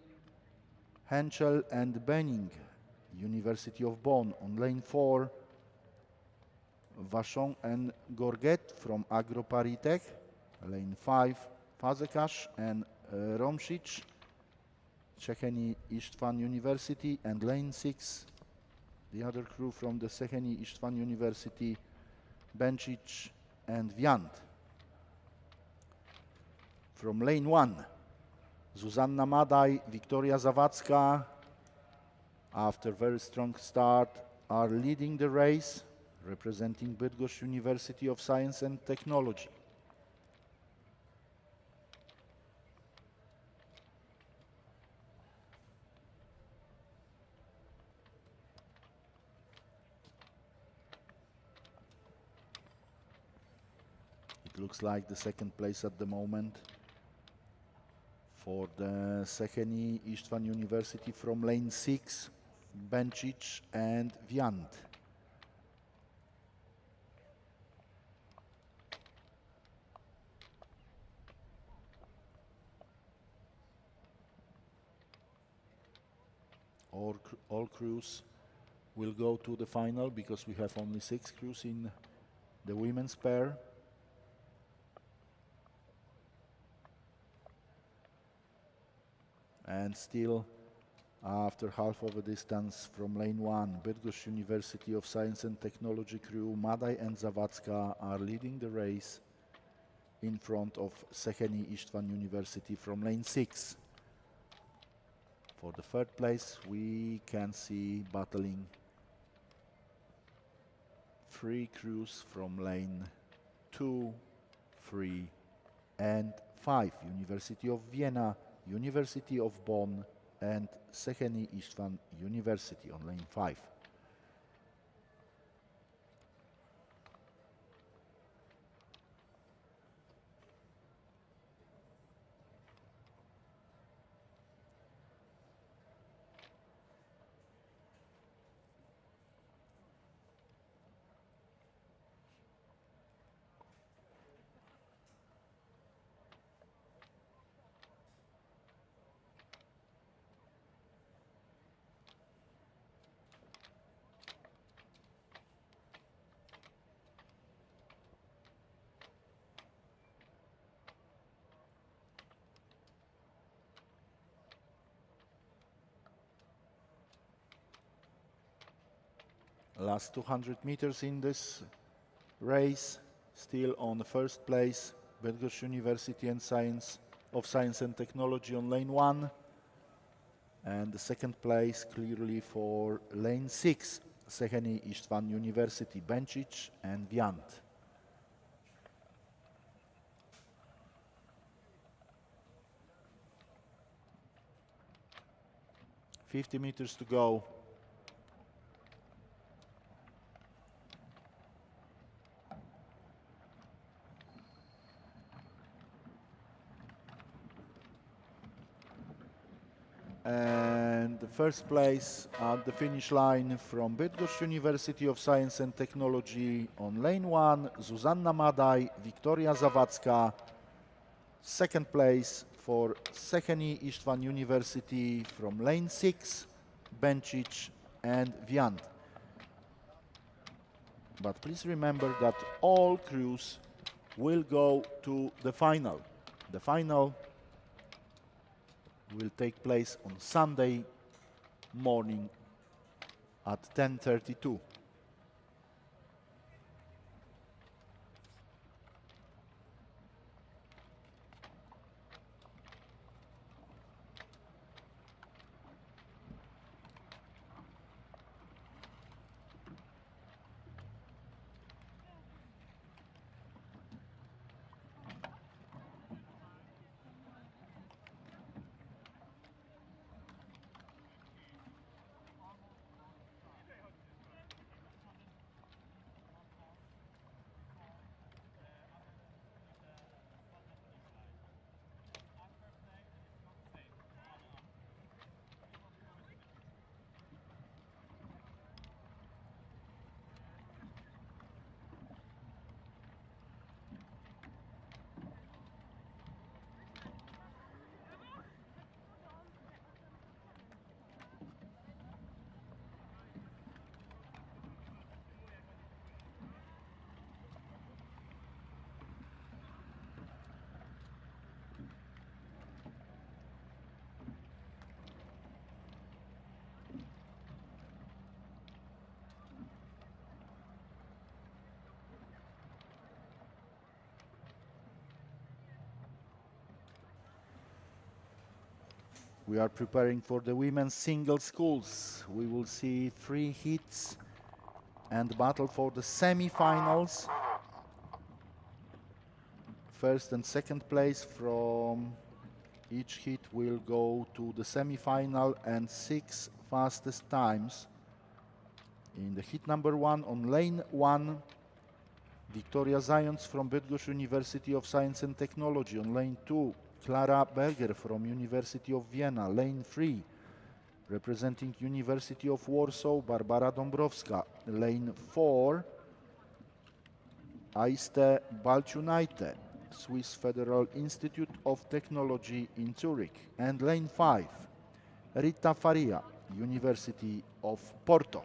Henschel and Benning, University of Bonn. On lane 4, Vachon and Gorget from AgroParisTech. Lane 5, Fazekas and Romšič, Széchenyi István University. And lane 6, the other crew from the Széchenyi István University, Bencic and Viant. From lane 1, Zuzanna Madaj, Wiktoria Zawadzka, after very strong start, are leading the race, representing Bydgoszcz University of Science and Technology. It looks like the second place at the moment for the Széchenyi István University from lane 6, Bencic and Viant. All crews will go to the final because we have only 6 crews in the women's pair. And still, after half of a distance from lane 1, Bydgoszcz University of Science and Technology crew Madaj and Zawadzka are leading the race in front of Széchenyi István University from lane 6. For the third place, we can see battling 3 crews from lane 2, 3, and 5. University of Vienna, University of Bonn, and Széchenyi István University on lane 5. Last 200 meters in this race, still on the first place, Bydgoszcz University and Science and Technology on lane 1, and the second place clearly for lane 6, Széchenyi István University, Bencsics and Viant. $50 meters to go. And the first place at the finish line from Bydgoszcz University of Science and Technology on lane 1, Zuzanna Madaj, Wiktoria Zawadzka. Second place for Széchenyi István University from lane 6, Bencsics and Viant. But please remember that all crews will go to the final. The final will take place on Sunday morning at 10:32. We are preparing for the women's single sculls. We will see 3 heats and battle for the semi-finals. First and second place from each heat will go to the semi-final, and 6 fastest times. In the heat number 1 on lane 1, Wiktoria Zając from Bydgoszcz University of Science and Technology. On lane 2, Klara Berger from University of Vienna. Lane 3, representing University of Warsaw, Barbara Dąbrowska. Lane 4, Aiste Balciunaite, Swiss Federal Institute of Technology in Zurich. And lane 5, Rita Faria, University of Porto.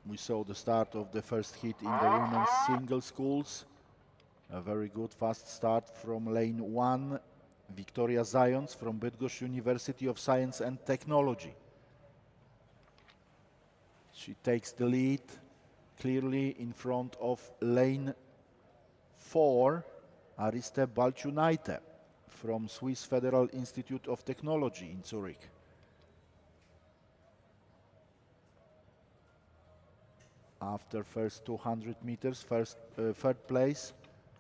We saw the start of the first heat in the women's single sculls. A very good fast start from lane 1, Victoria Zając from Bydgoszcz University of Science and Technology. She takes the lead clearly in front of lane 4, Ariste Balciunaite from Swiss Federal Institute of Technology in Zurich. After first 200 meters, third place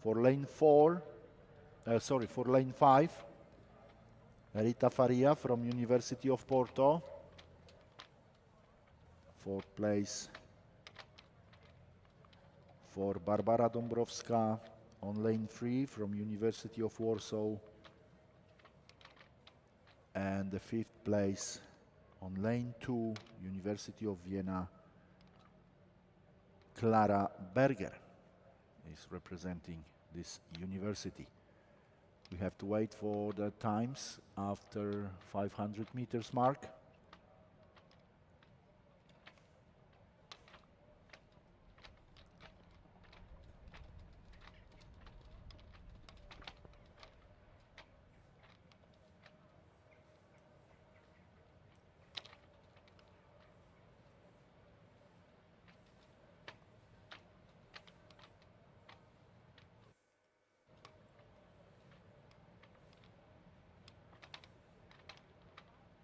for lane 4, for lane 5, Rita Faria from University of Porto. Fourth place for Barbara Dąbrowska on lane 3 from University of Warsaw. And the fifth place on lane 2, University of Vienna, Clara Berger is representing this university. We have to wait for the times after 500 meters mark.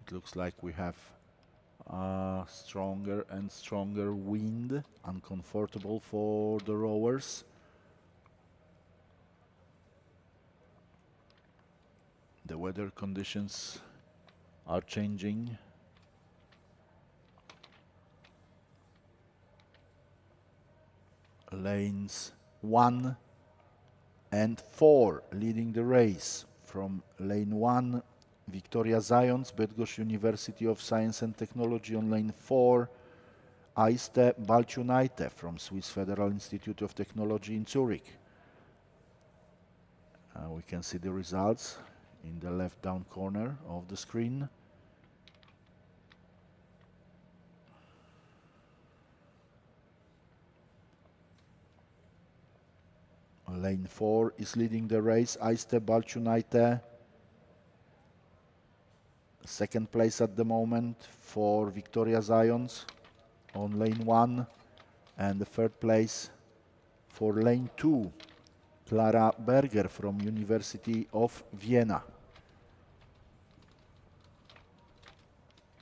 It looks like we have a stronger and stronger wind, uncomfortable for the rowers. The weather conditions are changing. Lanes 1 and 4 leading the race. From lane 1, Victoria Zając, Bydgoszcz University of Science and Technology. On lane 4, Aiste Balciunaite from Swiss Federal Institute of Technology in Zurich. We can see the results in the left down corner of the screen. Lane 4 is leading the race, Aiste Balciunaite. Second place at the moment for Victoria Zając on lane 1, and the third place for lane 2, Clara Berger from University of Vienna.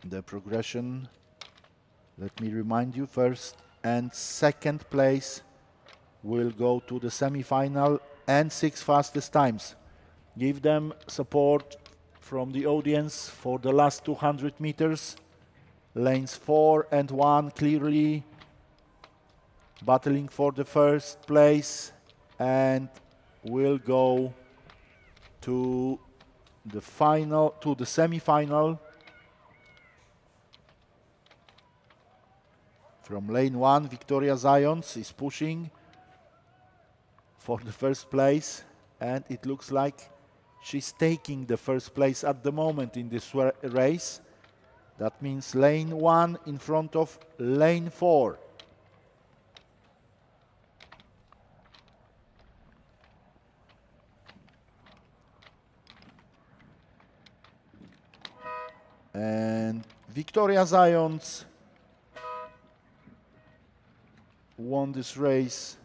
The progression, let me remind you, first and second place will go to the semi-final and 6 fastest times. Give them support from the audience for the last 200 meters. Lanes 4 and 1 clearly battling for the first place, and will go to the final, to the semi-final. From lane 1, Victoria Zając is pushing for the first place, and it looks like she's taking the first place at the moment in this race. That means lane 1 in front of lane 4. And Victoria Zając won this race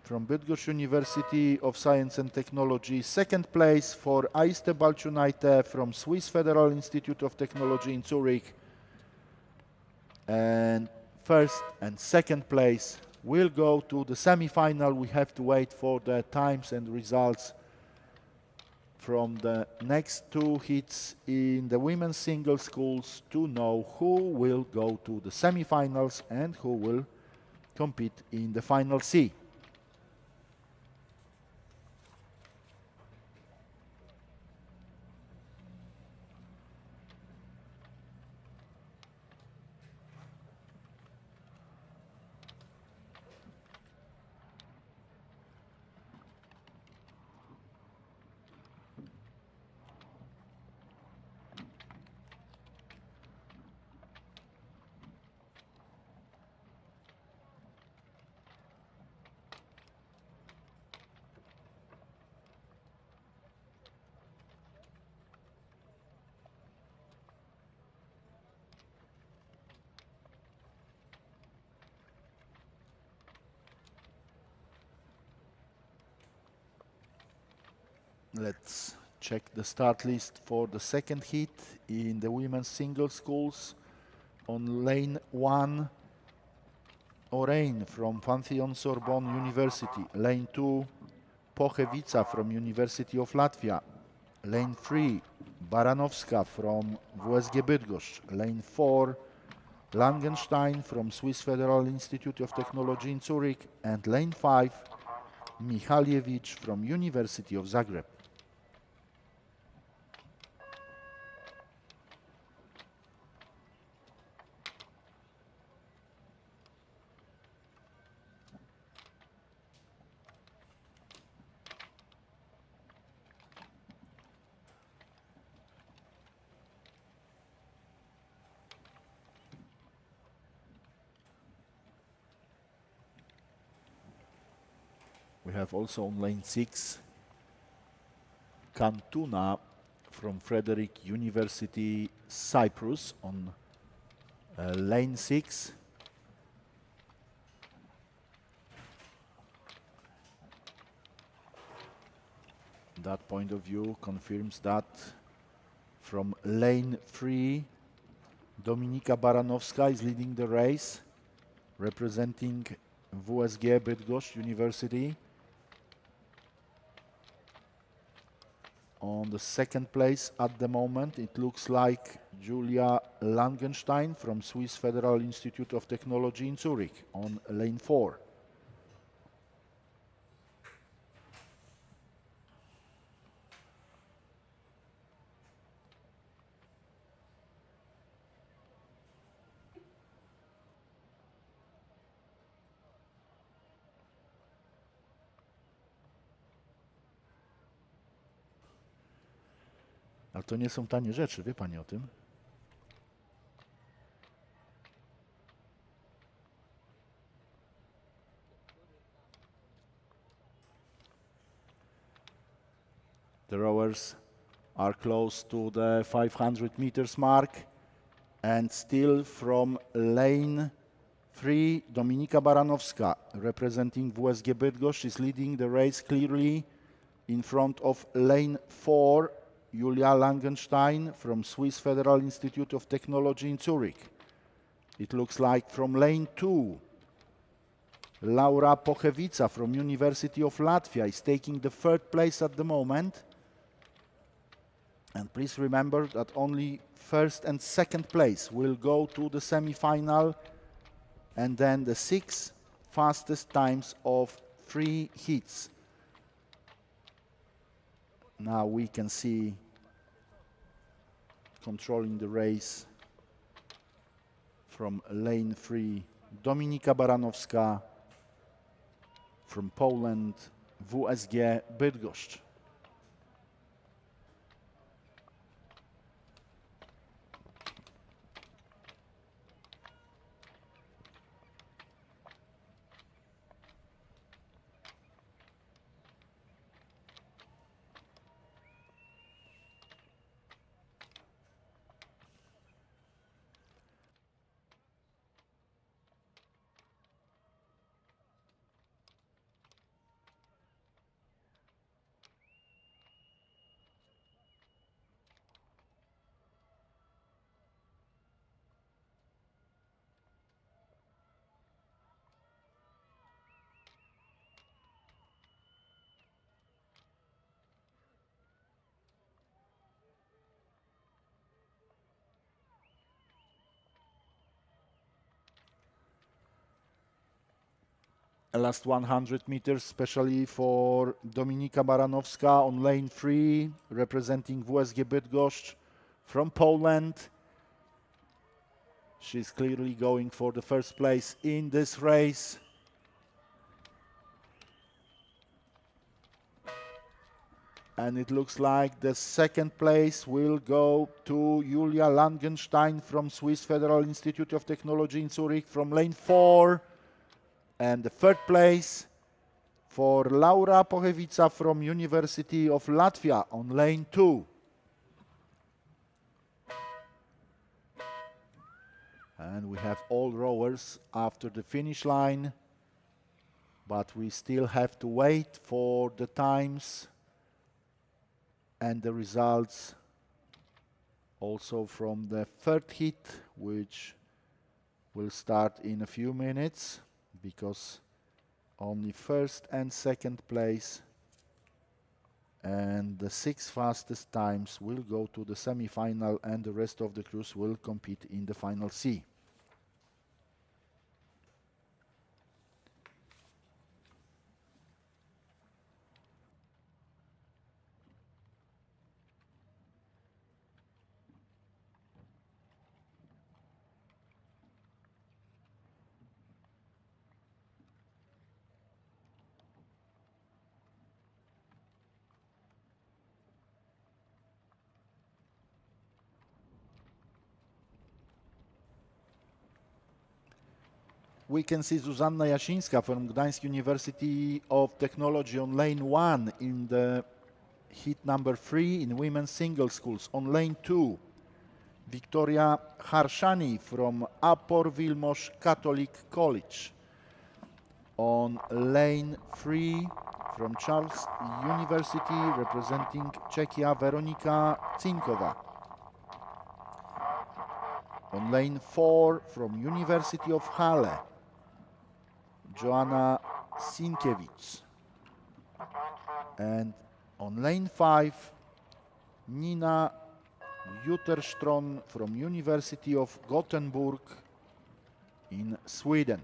from Bydgoszcz University of Science and Technology. Second place for Aiste Balciunaite from Swiss Federal Institute of Technology in Zurich. And first and second place will go to the semi-final. We have to wait for the times and results from the next 2 heats in the women's singles schools to know who will go to the semi-finals and who will compete in the final C. Let's check the start list for the second heat in the women's singles schools. On lane 1, Orain from Pantheon Sorbonne University. Lane 2, Pochevica from University of Latvia. Lane 3, Baranovska from WSG Bydgoszcz. Lane 4, Langenstein from Swiss Federal Institute of Technology in Zurich. And lane 5, Michaliewicz from University of Zagreb. We have also on lane 6, Cantuna from Frederick University, Cyprus on lane 6. That point of view confirms that. From lane 3, Dominika Baranowska is leading the race, representing WSG Bydgoszcz University. On the second place at the moment, it looks like Julia Langenstein from Swiss Federal Institute of Technology in Zurich on lane 4. Ale to nie są tanie rzeczy, wie Pani o tym? The rowers are close to the 500 meters mark, and still from lane 3, Dominika Baranowska, representing WSG Bydgoszcz, is leading the race clearly in front of lane 4, Julia Langenstein from Swiss Federal Institute of Technology in Zurich. It looks like from lane 2, Laura Pochevica from University of Latvia is taking the third place at the moment. And please remember that only first and second place will go to the semi-final, and then the 6 fastest times of 3 heats. Now we can see controlling the race from lane 3, Dominika Baranowska from Poland, WSG Bydgoszcz. Last 100 meters, especially for Dominika Baranowska on lane 3, representing WSG Bydgoszcz from Poland. She's clearly going for the first place in this race. And it looks like the second place will go to Julia Langenstein from Swiss Federal Institute of Technology in Zurich from lane 4. And the third place for Laura Pochevica from University of Latvia on lane 2. And we have all rowers after the finish line, but we still have to wait for the times and the results also from the third heat, which will start in a few minutes, because only first and second place and the 6 fastest times will go to the semi-final, and the rest of the crews will compete in the final C. We can see Zuzanna Jasińska from Gdańsk University of Technology on lane 1 in the heat number 3 in women's single schools. On lane 2, Victoria Harshani from Apor Vilmos Catholic College. On lane 3, from Charles University, representing Czechia, Weronika Cinkova. On lane 4, from University of Halle, Joanna Sienkiewicz. And on lane 5, Nina Jutterström from University of Gothenburg in Sweden.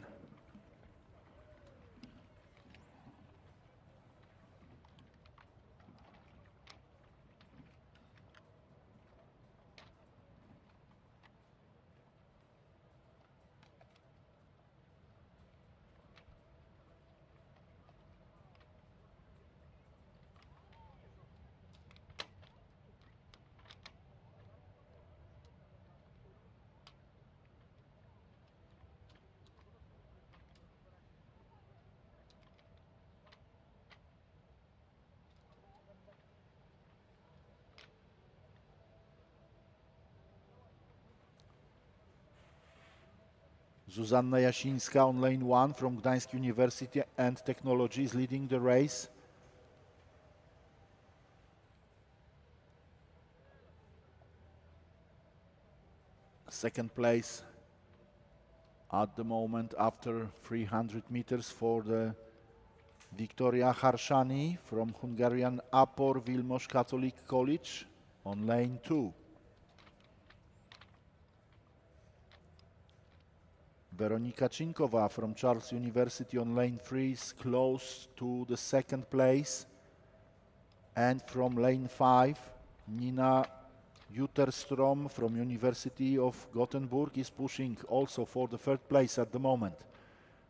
Zuzanna Jasińska on lane 1 from Gdańsk University and Technology is leading the race. Second place at the moment after 300 meters for the Victoria Harshani from Hungarian Apor Vilmos Catholic College on lane 2. Weronika Cinkova from Charles University on lane 3 is close to the second place. And from lane 5, Nina Jutterström from University of Gothenburg is pushing also for the third place at the moment.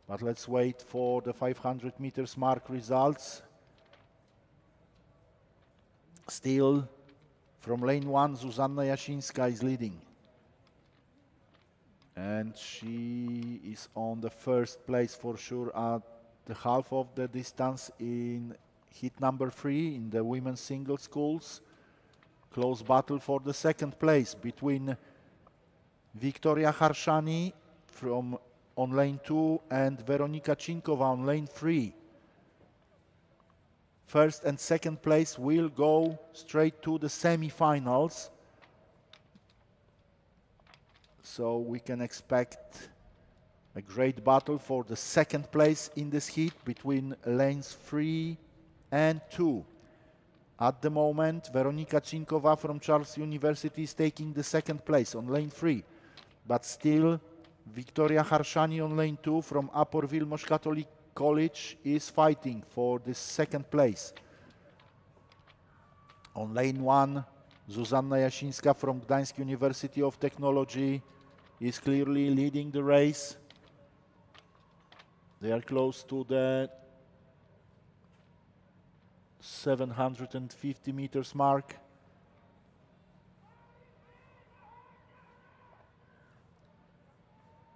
But let's wait for the 500 meters mark results. Still, from lane 1, Zuzanna Jasińska is leading. And she is on the first place for sure at the half of the distance in heat number 3 in the women's single schools. Close battle for the second place between Victoria Harshani from on lane 2 and Weronika Cinkova on lane 3. First and second place will go straight to the semi-finals. So we can expect a great battle for the second place in this heat between lanes 3 and 2. At the moment, Weronika Cinkova from Charles University is taking the second place on lane 3. But still, Victoria Harshani on lane 2 from Apor Vilmos Catholic College is fighting for this second place. On lane 1, Zuzanna Jasińska from Gdańsk University of Technology is clearly leading the race. They are close to the 750 meters mark.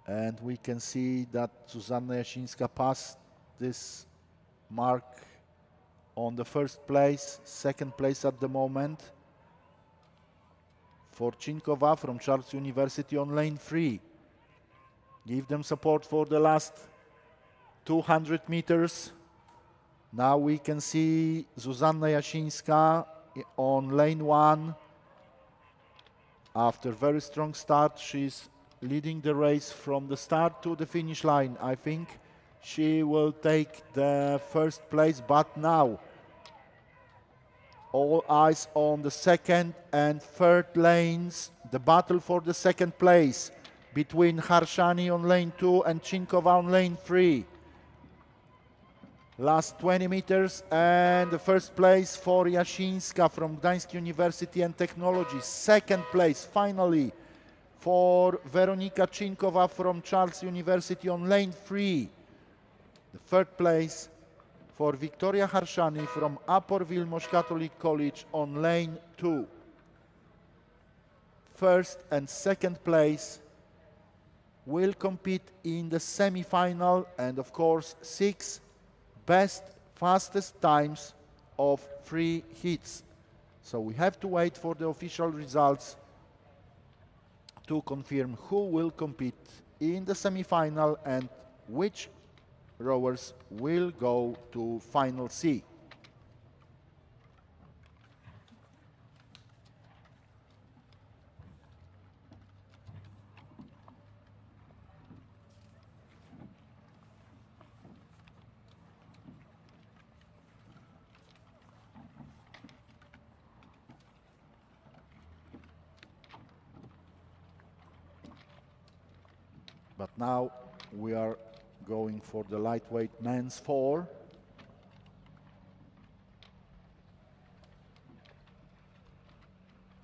And we can see that Zuzanna Jasińska passed this mark on the first place, second place at the moment for Cinkova from Charles University on lane 3. Give them support for the last 200 meters. Now we can see Zuzanna Jasińska on lane 1. After very strong start, she's leading the race from the start to the finish line. I think she will take the first place, but now all eyes on the second and third lanes. The battle for the second place between Harshani on lane 2 and Chinkova on lane 3. Last 20 meters and the first place for Jashinska from Gdańsk University and Technology. Second place finally for Weronika Chinkova from Charles University on lane 3. The third place for Victoria Harshani from Upper Vilmos Catholic College on lane 2. First and second place will compete in the semi-final, and of course 6 best fastest times of 3 heats. So we have to wait for the official results to confirm who will compete in the semi-final and which rowers will go to final C. But now we are going for the lightweight men's 4.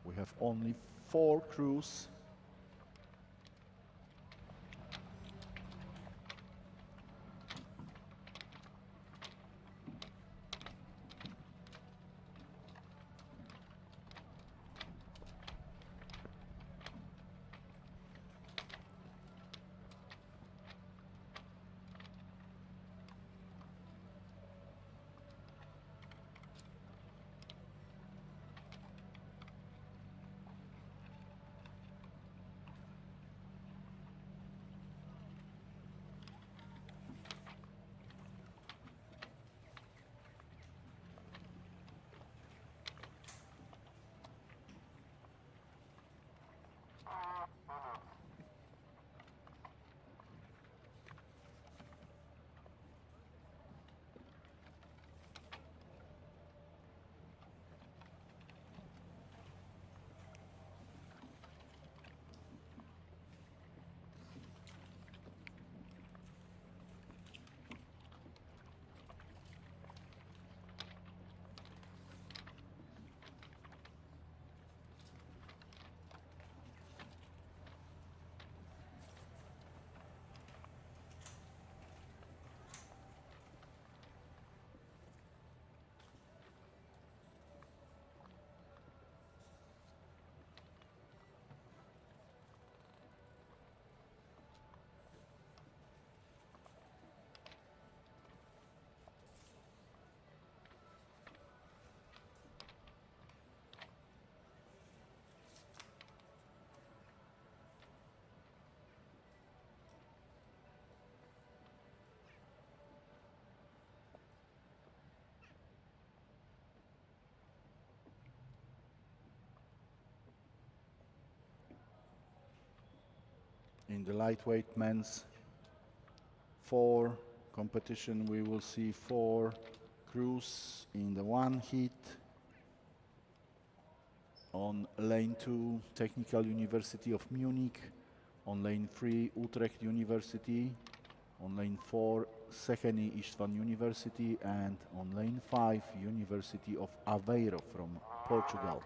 We have only 4 crews. In the lightweight men's 4 competition, we will see 4 crews in the 1 heat. On lane 2, Technical University of Munich. On lane 3, Utrecht University. On lane 4, Széchenyi István University. And on lane 5, University of Aveiro from Portugal.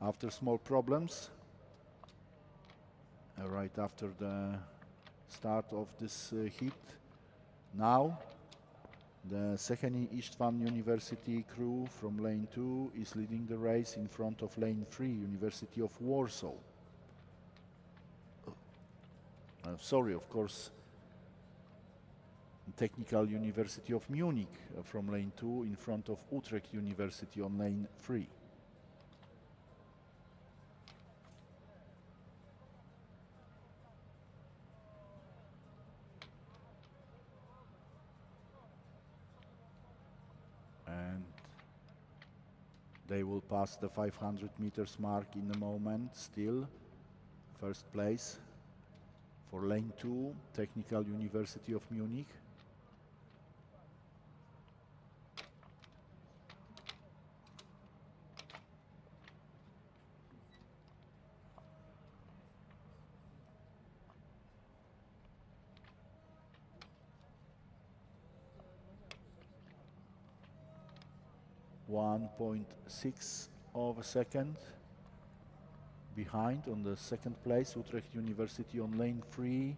after small problems right after the start of this heat. Now the Széchenyi István University crew from lane 2 is leading the race in front of lane 3, University of Warsaw. Sorry, of course, Technical University of Munich from lane 2 in front of Utrecht University on lane 3. And they will pass the 500 meters mark in a moment still. First place for lane 2, Technical University of Munich. .6 of a second behind on the second place, Utrecht University on lane 3,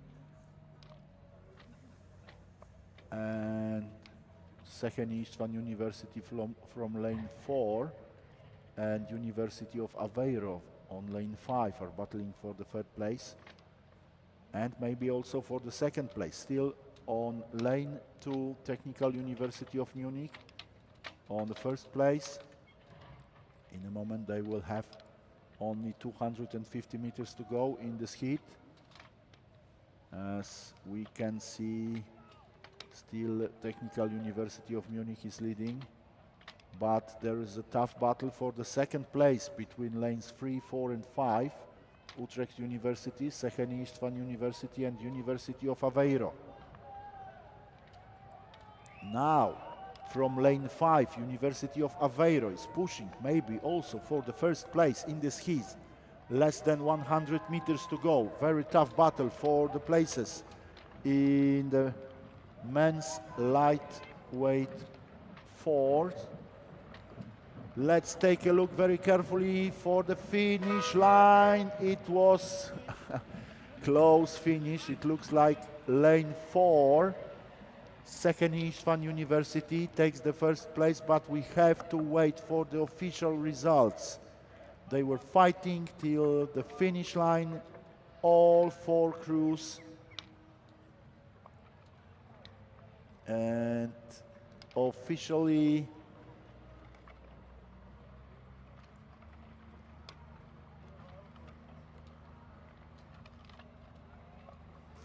and Széchenyi István University from lane 4, and University of Aveiro on lane 5 are battling for the third place and maybe also for the second place. Still on lane 2, Technical University of Munich on the first place. In a moment they will have only 250 meters to go in this heat. As we can see, still Technical University of Munich is leading, but there is a tough battle for the second place between lanes 3, 4 and 5. Utrecht University, Széchenyi István University and University of Aveiro. Now from lane 5, University of Aveiro is pushing maybe also for the first place in this heat. Less than 100 meters to go. Very tough battle for the places in the men's lightweight fourth. Let's take a look very carefully for the finish line. It was close finish. It looks like lane 4. Széchenyi István University takes the first place, but we have to wait for the official results. They were fighting till the finish line, all 4 crews, and officially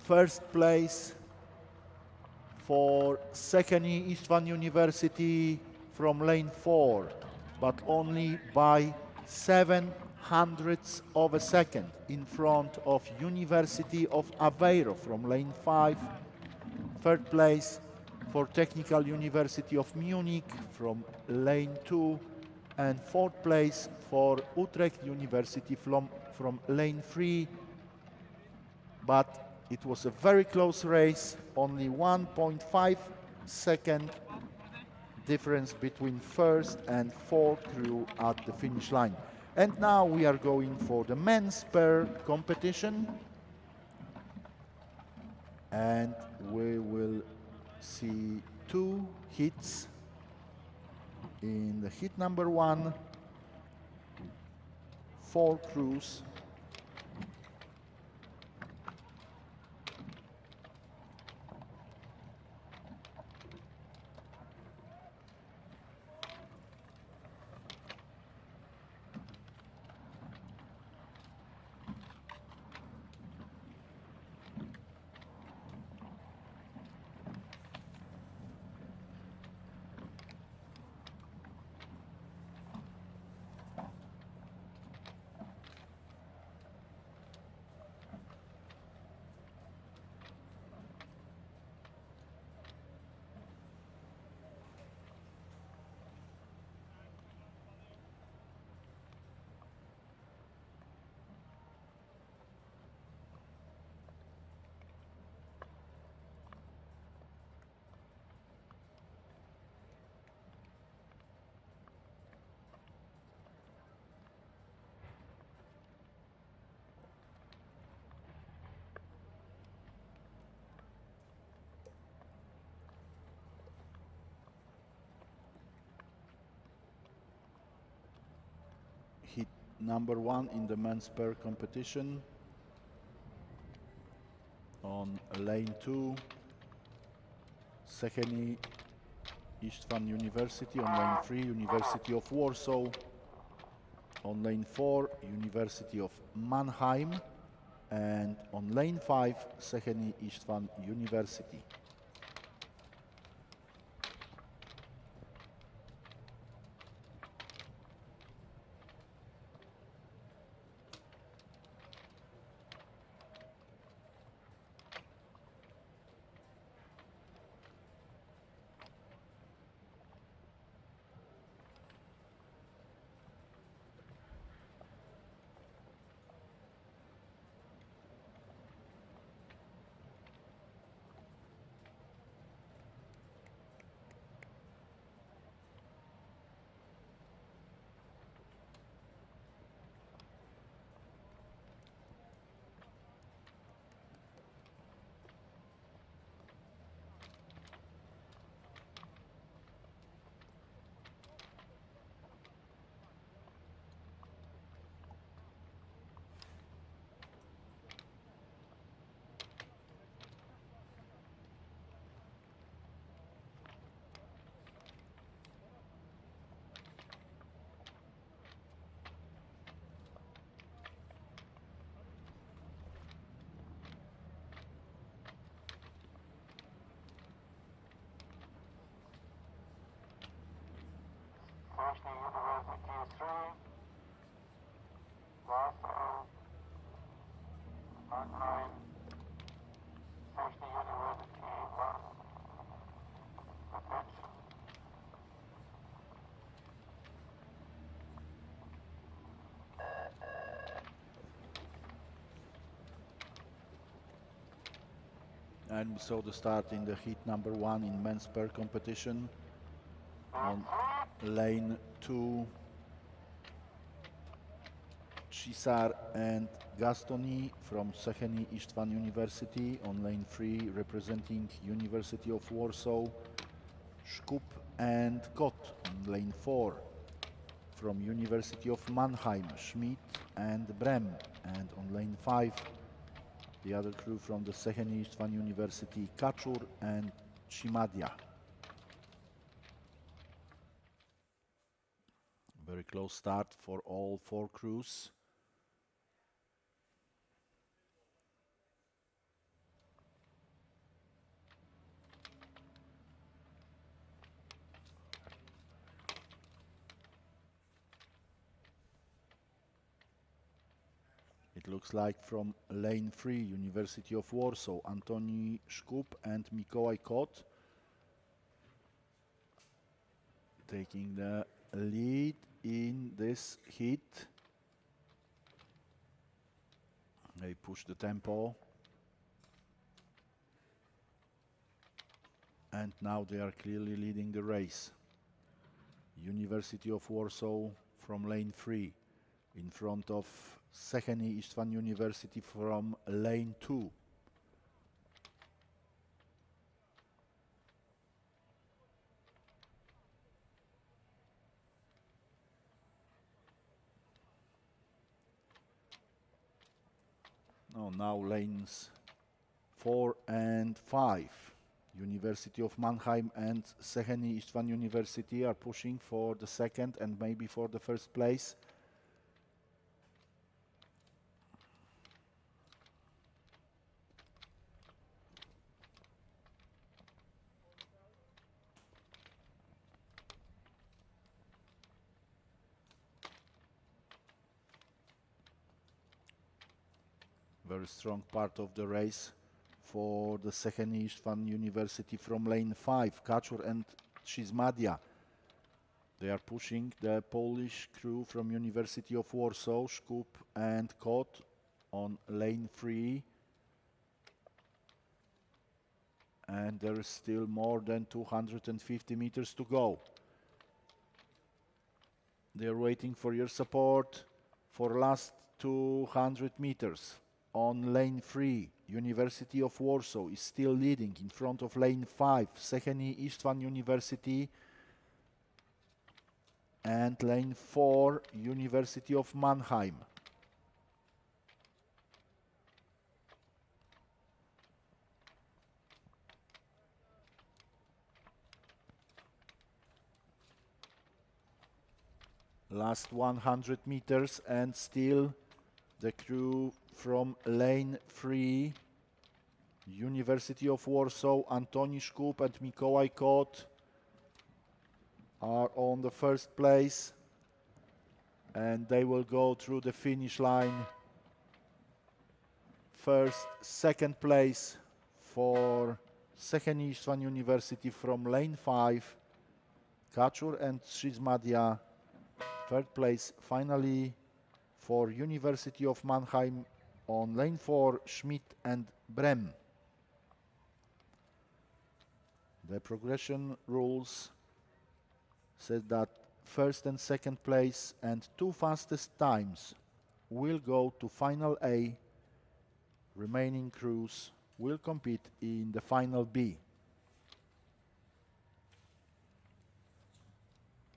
first place for Széchenyi István University from lane 4, but only by 0.07 of a second in front of University of Aveiro from lane 5. Third place for Technical University of Munich from lane 2, and fourth place for Utrecht University from lane 3. But it was a very close race, only 1.5 second difference between first and fourth crew at the finish line. And now we are going for the men's pair competition, and we will see 2 heats. In the heat number 1, 4 crews. number 1 in the men's pair competition. On lane 2, Széchenyi István University. On lane 3, University of Warsaw. On lane 4, University of Mannheim. And on lane 5, Széchenyi István University. And we saw the start in the heat number 1 in men's pair competition. On lane 2, Chisar and Gastoni from Széchenyi István University. On lane 3, representing University of Warsaw, Škup and Kot. On lane 4, from University of Mannheim, Schmidt and Brem. And on lane 5, the other crew from the Széchenyi István University, Kaczur and Shimadia. Very close start for all 4 crews. It looks like from lane 3, University of Warsaw, Antoni Škup and Mikołaj Kot taking the lead in this heat. They push the tempo. And now they are clearly leading the race. University of Warsaw from lane 3 in front of Széchenyi István University from lane 2. Oh, now lanes 4 and 5. University of Mannheim and Széchenyi István University are pushing for the second and maybe for the first place. Very strong part of the race for the Széchenyi István University from lane 5, Kaczur and Shimadia. They are pushing the Polish crew from University of Warsaw, Škup and Kot on lane 3. And there is still more than 250 meters to go. They are waiting for your support for last 200 meters. On lane 3, University of Warsaw is still leading in front of lane 5, Széchenyi István University. and lane 4, University of Mannheim. Last 100 meters, and still the crew from lane 3, University of Warsaw, Antoni Szkup and Mikołaj Kot are on the first place, and they will go through the finish line. First, second place for Széchenyi István University from lane 5, Kaczor and Szizmadia. Third place finally for University of Mannheim on lane 4, Schmidt and Brem. The progression rules said that first and second place and 2 fastest times will go to final A. Remaining crews will compete in the final B.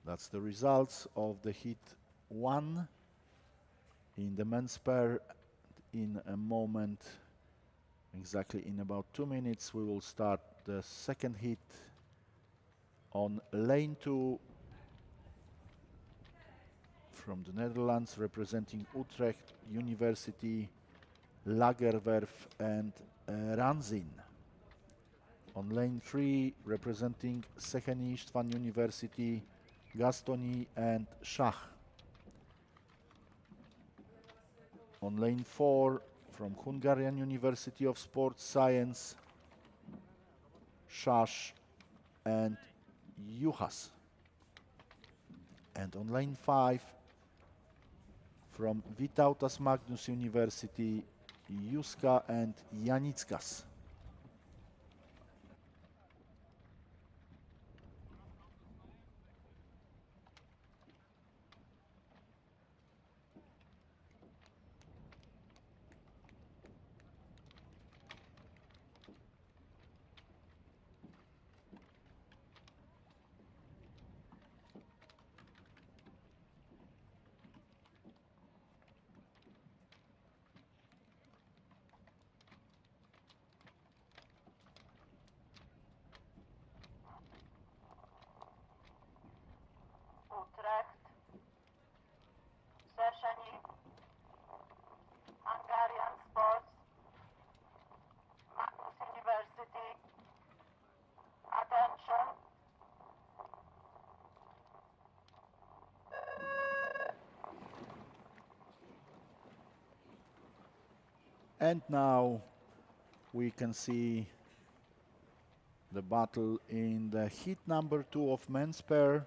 That's the results of the heat 1 in the men's pair. In a moment, exactly in about 2 minutes, we will start the second heat on lane 2 from the Netherlands, representing Utrecht University, Lagerwerf and Ranzin. On lane 3, representing Széchenyi István University, Gastoni and Schach. On lane 4, from Hungarian University of Sports Science, Sas and Juhas. And on lane 5, from Vytautas Magnus University, Juska and Janickas. Utrecht, Széchenyi, Hungarian Sports, Magnus University, attention. And now we can see the battle in the heat number 2 of men's pair.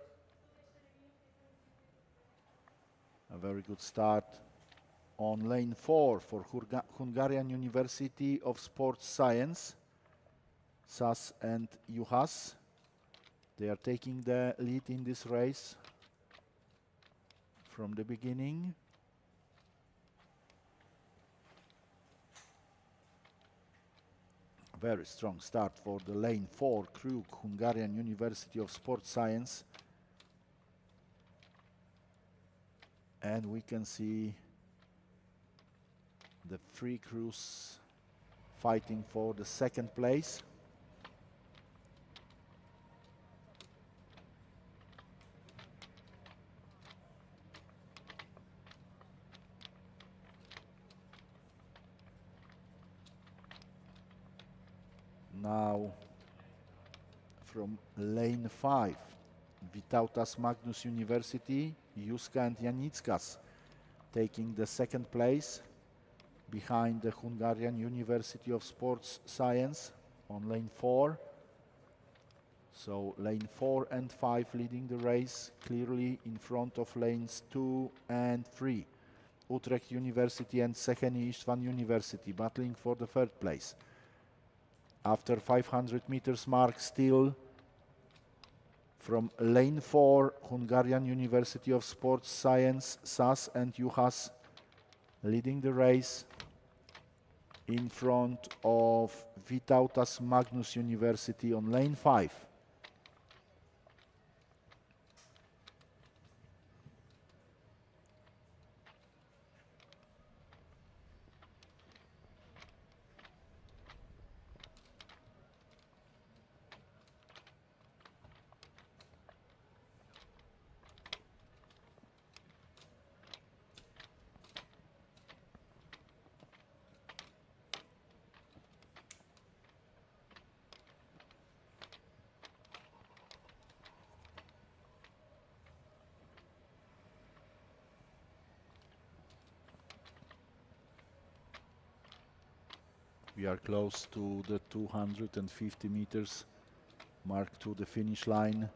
A very good start on lane 4 for Hungarian University of Sports Science, Sas and Juhas. They are taking the lead in this race from the beginning. Very strong start for the lane 4 crew, Hungarian University of Sports Science. And we can see the 3 crews fighting for the second place. Now from lane 5, Vytautas Magnus University, Juska and Janickas taking the second place behind the Hungarian University of Sports Science on lane 4. So lane 4 and 5 leading the race clearly in front of lanes 2 and 3. Utrecht University and Széchenyi István University battling for the third place. After 500 meters mark, still from lane 4, Hungarian University of Sports Science, Sas and Juhas leading the race in front of Vytautas Magnus University on lane 5. We are close to the 250 meters mark to the finish line,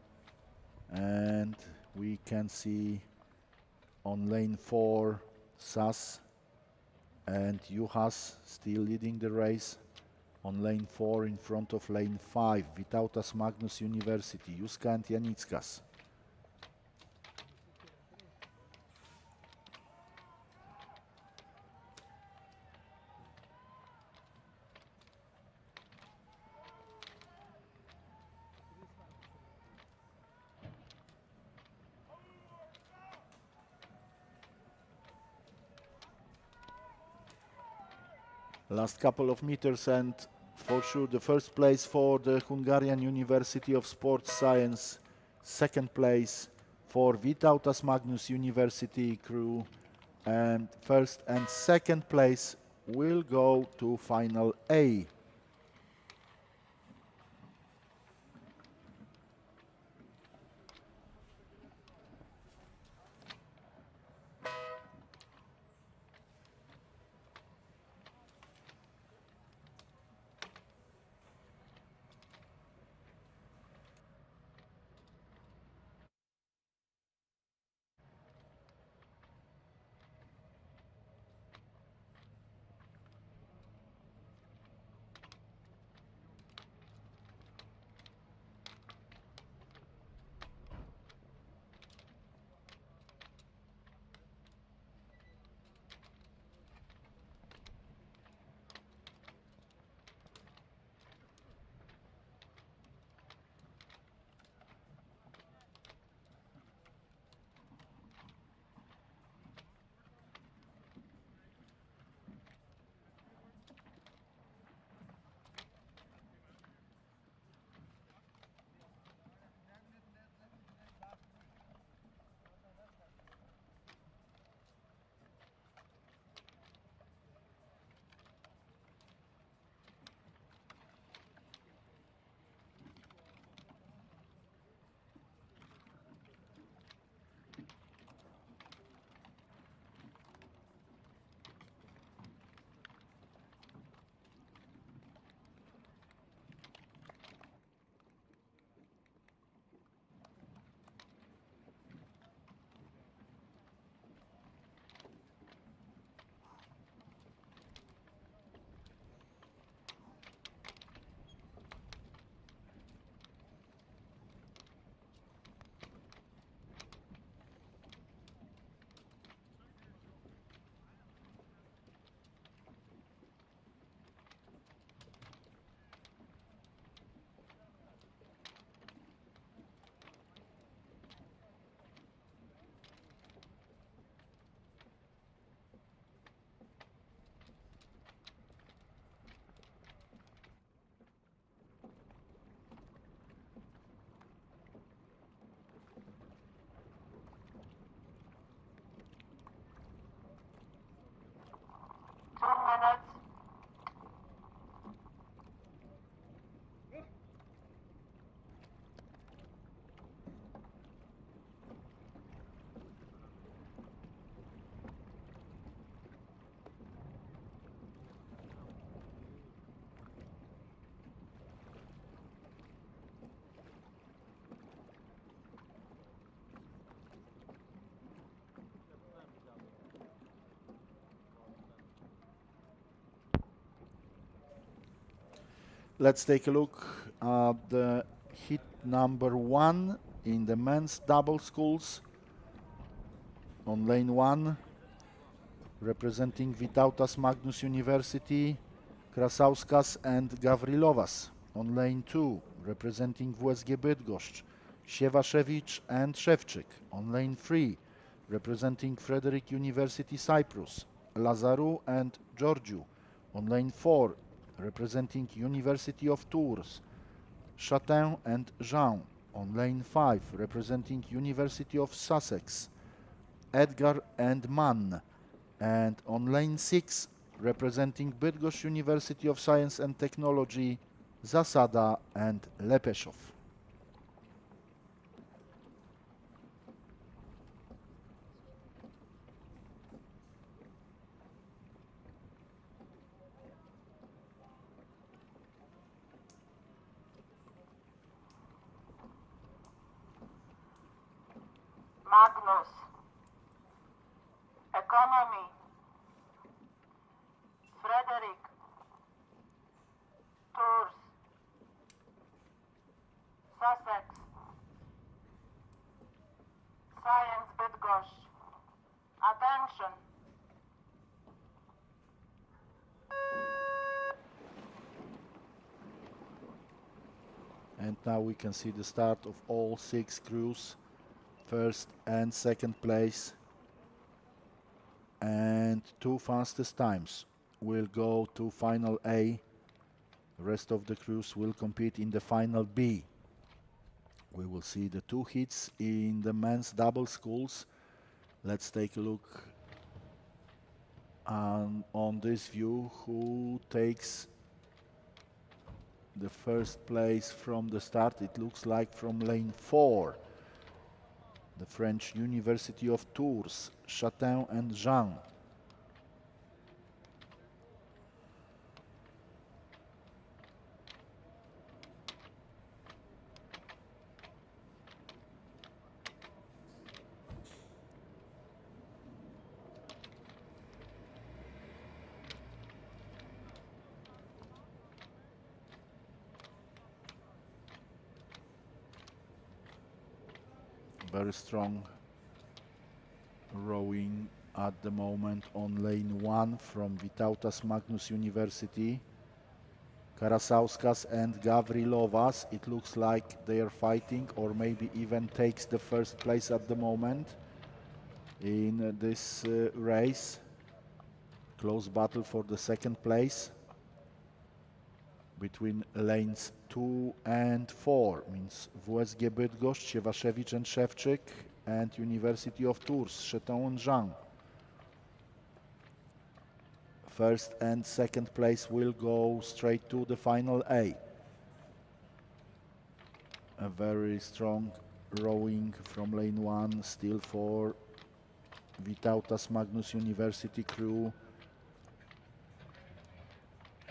and we can see on lane 4 SAS and Juhas still leading the race. On lane 4 in front of lane 5, Vytautas Magnus University, Juska and Janickas. Last couple of meters and for sure the first place for the Hungarian University of Sports Science, second place for Vytautas Magnus University crew, and first and second place will go to final A. Minutes. Let's take a look at the heat number 1 in the men's double sculls. On lane 1, representing Vytautas Magnus University, Krasauskas and Gavrilovas. On lane 2, representing WSG Bydgoszcz, Siewaszewicz and Szewczyk. On lane 3, representing Frederick University Cyprus, Lazarou and Georgiou. On lane 4, representing University of Tours, Chatin and Jean. On lane 5, representing University of Sussex, Edgar and Mann. And on lane 6, representing Bydgoszcz University of Science and Technology, Zasada and Lepeshev. Magnus. Economy. Frederick. Tours. Sussex. Science Bydgoszcz. Attention. And now we can see the start of all 6 crews, first and second place. And 2 fastest times will go to final A. The rest of the crews will compete in the final B. We will see the 2 heats in the men's double sculls. Let's take a look on this view who takes the first place from the start. It looks like from lane 4. The French University of Tours, Chatin and Jean. Very strong rowing at the moment on lane 1 from Vytautas Magnus University. Karasauskas and Gavrilovas, it looks like they are fighting, or maybe even takes the first place at the moment in this race. Close battle for the second place between lanes 2 and 4, means WSG Bydgoszcz, Siewaszewicz and Szewczyk, and University of Tours, Chatin and Jean. First and second place will go straight to the final A. A very strong rowing from lane 1 still for Vytautas Magnus University crew.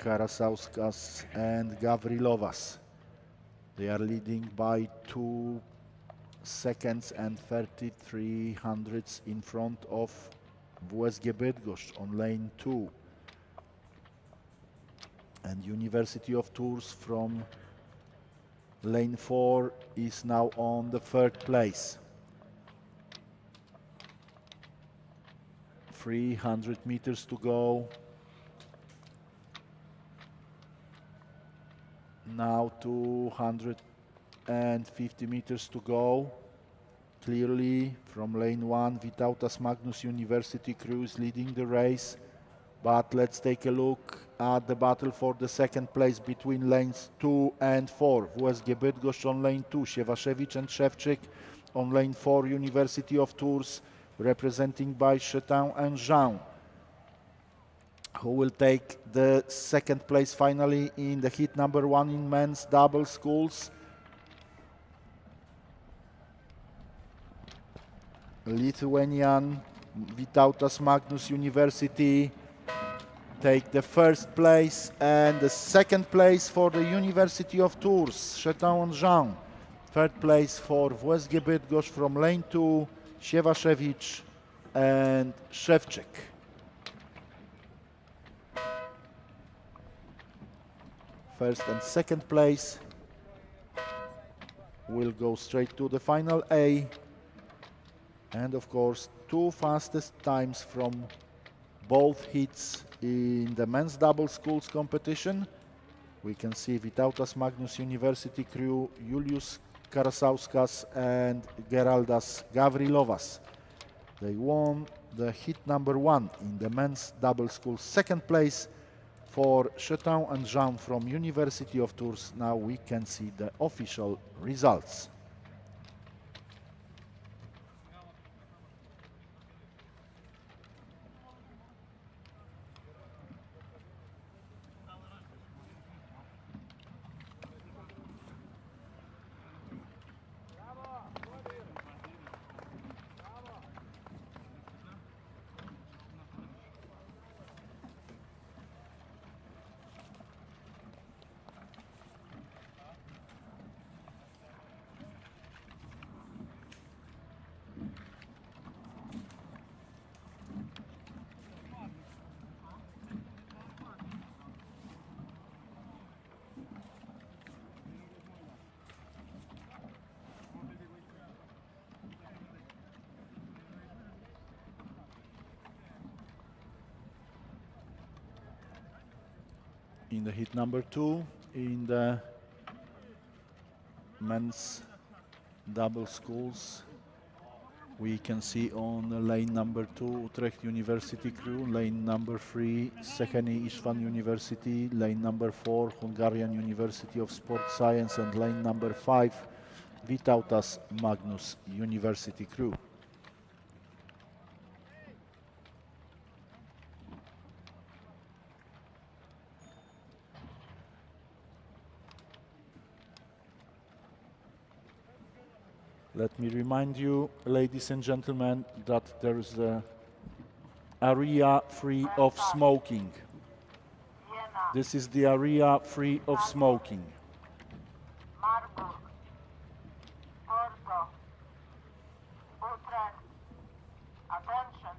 Karasauskas and Gavrilovas. They are leading by 2 seconds and 33 hundredths in front of WSG Bydgoszcz on lane 2. And University of Tours from lane 4 is now on the third place. 300 meters to go. Now 250 meters to go. Clearly from lane 1, Vytautas Magnus University crew is leading the race. But let's take a look at the battle for the second place between lanes 2 and 4. WSG Bydgoszcz on lane 2, Siewaszewicz and Szewczyk on lane 4, University of Tours, representing by Chatin and Jean, who will take the second place finally in the heat number 1 in men's double sculls. Lithuanian Vytautas Magnus University take the first place, and the second place for the University of Tours, Chatin and Jean. Third place for WSG Bydgoszcz from lane 2, Siewaszewicz and Szewczyk. First and second place will go straight to the final A. And of course, 2 fastest times from both heats in the men's double sculls competition. We can see Vytautas Magnus University crew Julius Karasauskas and Geraldas Gavrilovas. They won the heat number 1 in the men's double sculls. Second place for Chatin and Jean from University of Tours. Now we can see the official results. In the heat number 2, in the men's double sculls, we can see on lane number 2 Utrecht University crew, lane number 3 Széchenyi István University, lane number 4 Hungarian University of Sport Science, and lane number 5 Vytautas Magnus University crew. Let me remind you, ladies and gentlemen, that there is an area free of smoking. Vienna, This is the area free of smoking. Marburg, Porto, Utrecht. Attention.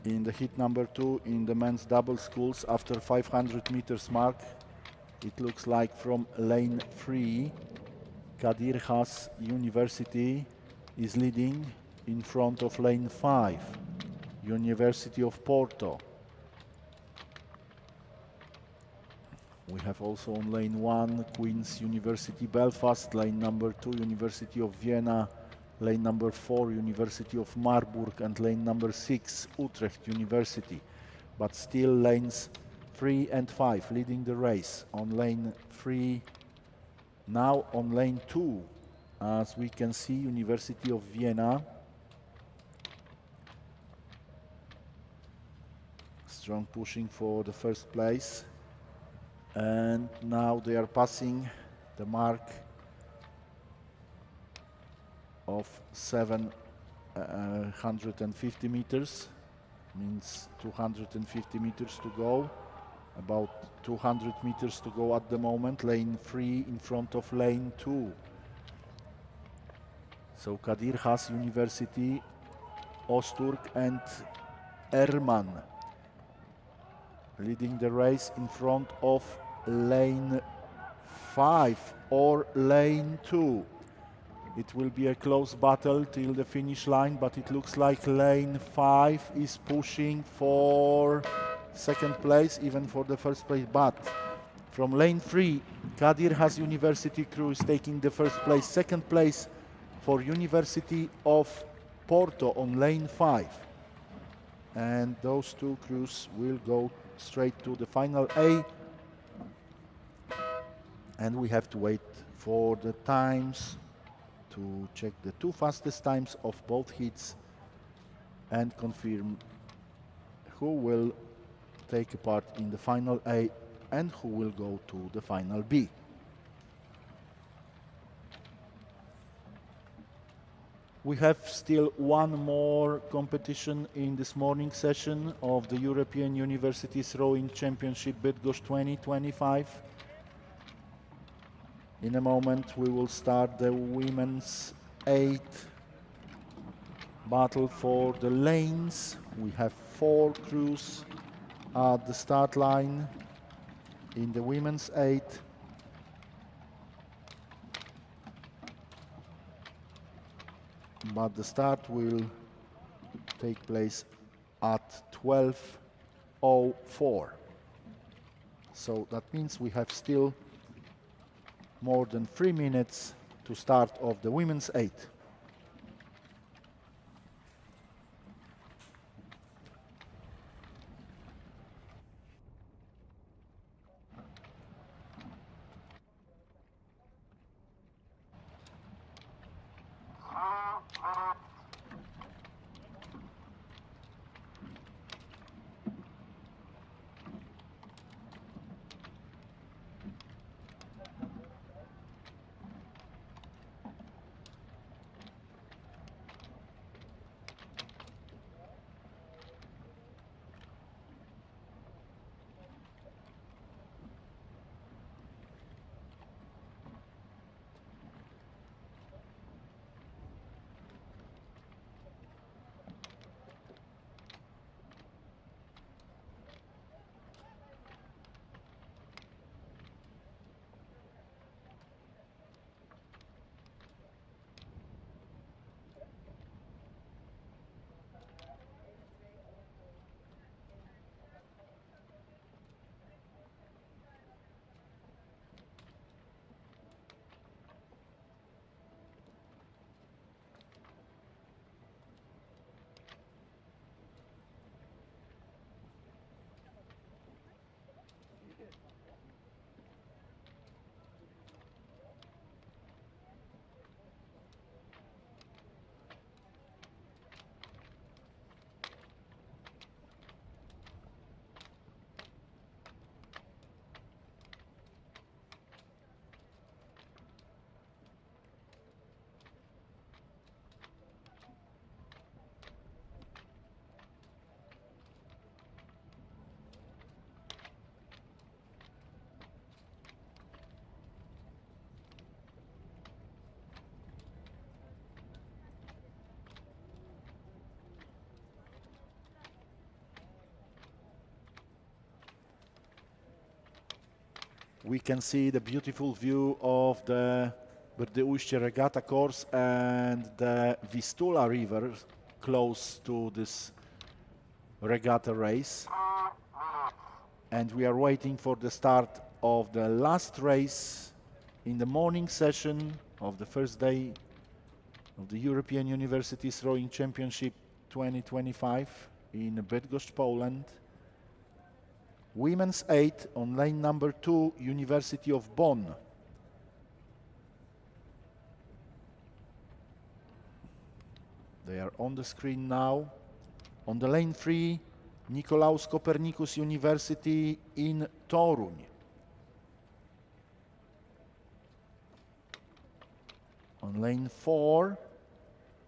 In the heat number 2, in the men's double sculls, after 500 meters mark, it looks like from lane 3, Kadir Has University is leading in front of lane 5, University of Porto. We have also on lane 1, Queen's University Belfast, lane number 2, University of Vienna, lane number 4, University of Marburg, and lane number 6, Utrecht University. But still lanes 3 and 5 leading the race. On lane 3, now on lane 2, as we can see, University of Vienna. Strong pushing for the first place. And now they are passing the mark of 750 meters, means 250 meters to go, about 200 meters to go at the moment. Lane 3 in front of lane 2. So Kadir Has University, Osturg and Erman leading the race in front of lane 5 or lane 2. It will be a close battle till the finish line, but it looks like lane 5 is pushing for second place, even for the first place. But from lane 3, Kadir Has University crew is taking the first place. Second place for University of Porto on lane 5. And those two crews will go straight to the final A. And we have to wait for the times to check the two fastest times of both heats and confirm who will take a part in the final A and who will go to the final B. We have still one more competition in this morning session of the European Universities Rowing Championship Bydgoszcz 2025. In a moment we will start the women's 8 battle for the lanes. We have 4 crews at the start line in the women's 8. But the start will take place at 12:04. So that means we have still more than 3 minutes to start of the women's 8. We can see the beautiful view of the Brdy-Uście Regatta course and the Vistula River close to this regatta race. And we are waiting for the start of the last race in the morning session of the first day of the European Universities Rowing Championship 2025 in Bydgoszcz, Poland. Women's 8 on lane number 2, University of Bonn. They are on the screen now. On the lane 3, Nikolaus Copernicus University in Toruń. On lane 4,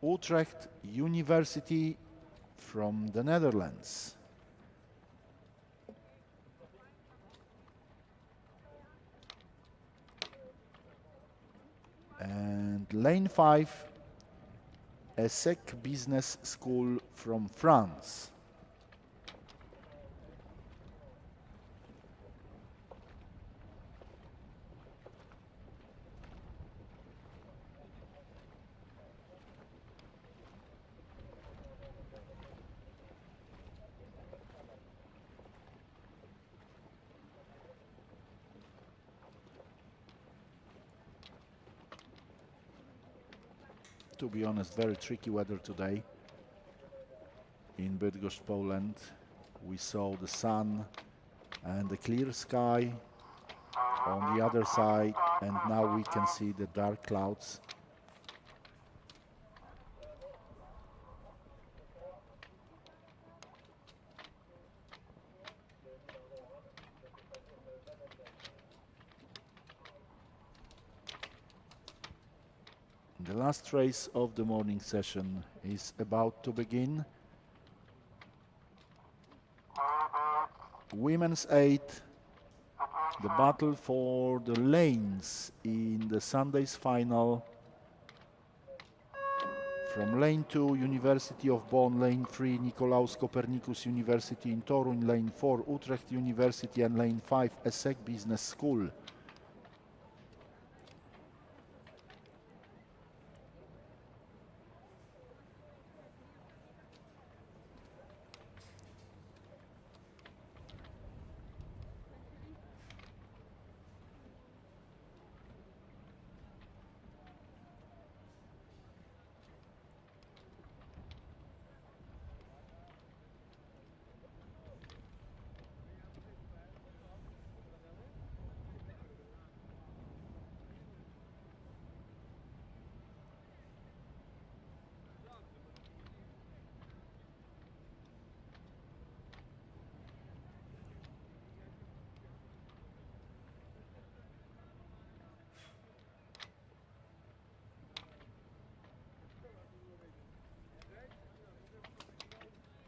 Utrecht University from the Netherlands. And lane 5, ESSEC Business School from France. To be honest, very tricky weather today in Bydgoszcz, Poland. We saw the sun and the clear sky on the other side, and now we can see the dark clouds. The last race of the morning session is about to begin. Women's 8 The battle for the lanes in the Sunday's final. From lane 2, University of Bonn, lane 3, Nicolaus Copernicus University in Torun, lane 4, Utrecht University, and lane 5, ESSEC Business School.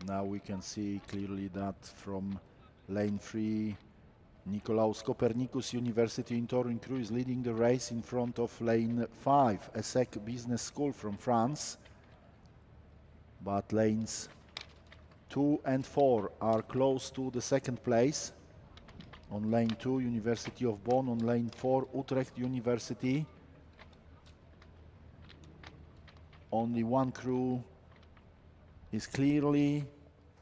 Now we can see clearly that from lane 3, Nicolaus Copernicus University in Torun Crew is leading the race in front of lane 5, ESSEC Business School from France. But lanes 2 and 4 are close to the second place. On lane 2, University of Bonn. On lane 4, Utrecht University. Only one crew is clearly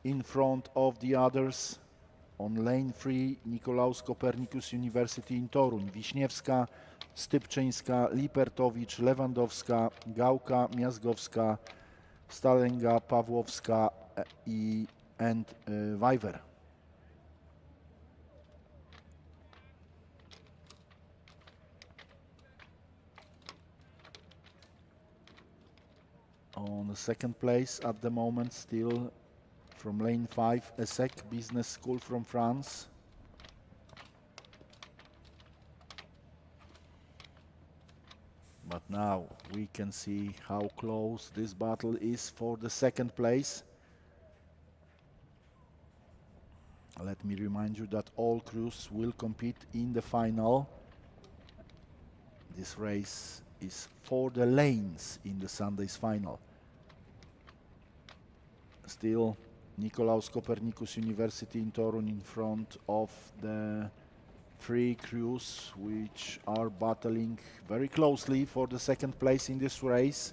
in front of the others. On lane 3, Nicolaus Copernicus University in Torun, Wiśniewska, Stypczyńska, Lipertowicz, Lewandowska, Gałka, Miazgowska, Stalenga, Pawłowska and Weiwer. On the second place at the moment, still from lane 5, ESSEC Business School from France. But now we can see how close this battle is for the second place. Let me remind you that all crews will compete in the final. This race is for the lanes in the Sunday's final. Still, Nicolaus Copernicus University in Torun in front of the 3 crews which are battling very closely for the second place in this race.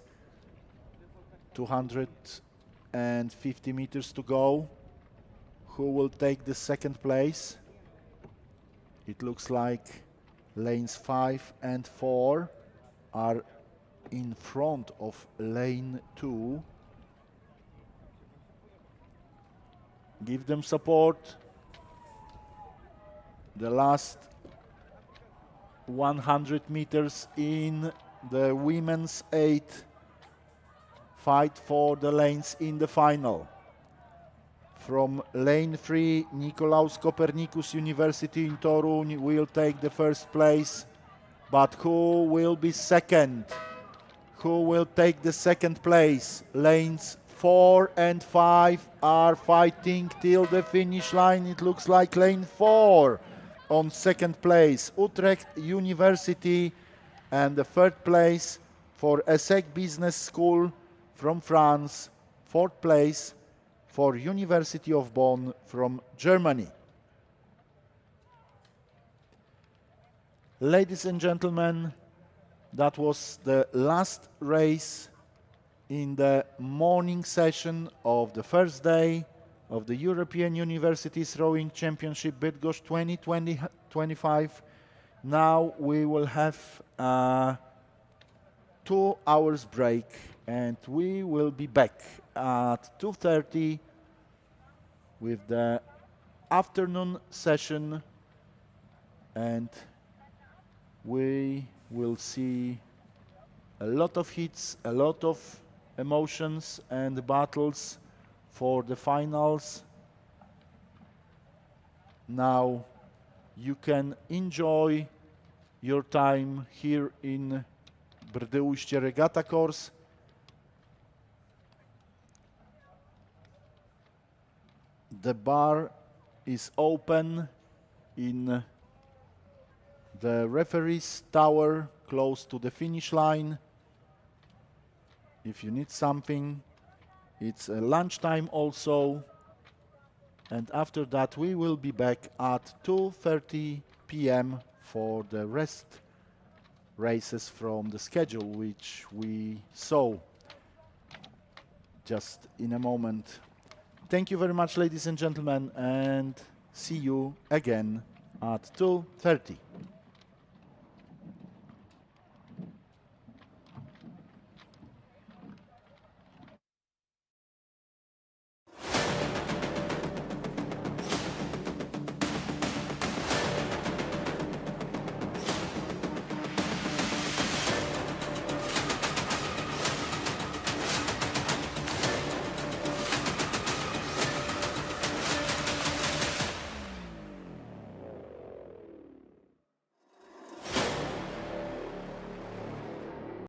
250 meters to go. Who will take the second place? It looks like lanes 5 and 4 are in front of lane 2. Give them support. The last 100 meters in the women's 8 fight for the lanes in the final. From lane 3, Nicolaus Copernicus University in Torun will take the first place. But who will be second? Who will take the second place? Lanes 4 and 5 are fighting till the finish line. It looks like lane 4 on second place, Utrecht University, and the third place for ESSEC Business School from France, fourth place for University of Bonn from Germany. Ladies and gentlemen, that was the last race in the morning session of the first day of the European Universities Rowing Championship Bydgoszcz 2025. Now we will have a 2 hours break and we will be back at 2:30 with the afternoon session, and we will see a lot of hits, a lot of emotions and battles for the finals. Now you can enjoy your time here in Brdy-Uście Regatta Course. The bar is open in the referee's tower close to the finish line. If you need something, it's lunchtime also. And after that, we will be back at 2:30 p.m. for the rest races from the schedule, which we saw just in a moment. Thank you very much, ladies and gentlemen, and see you again at 2:30.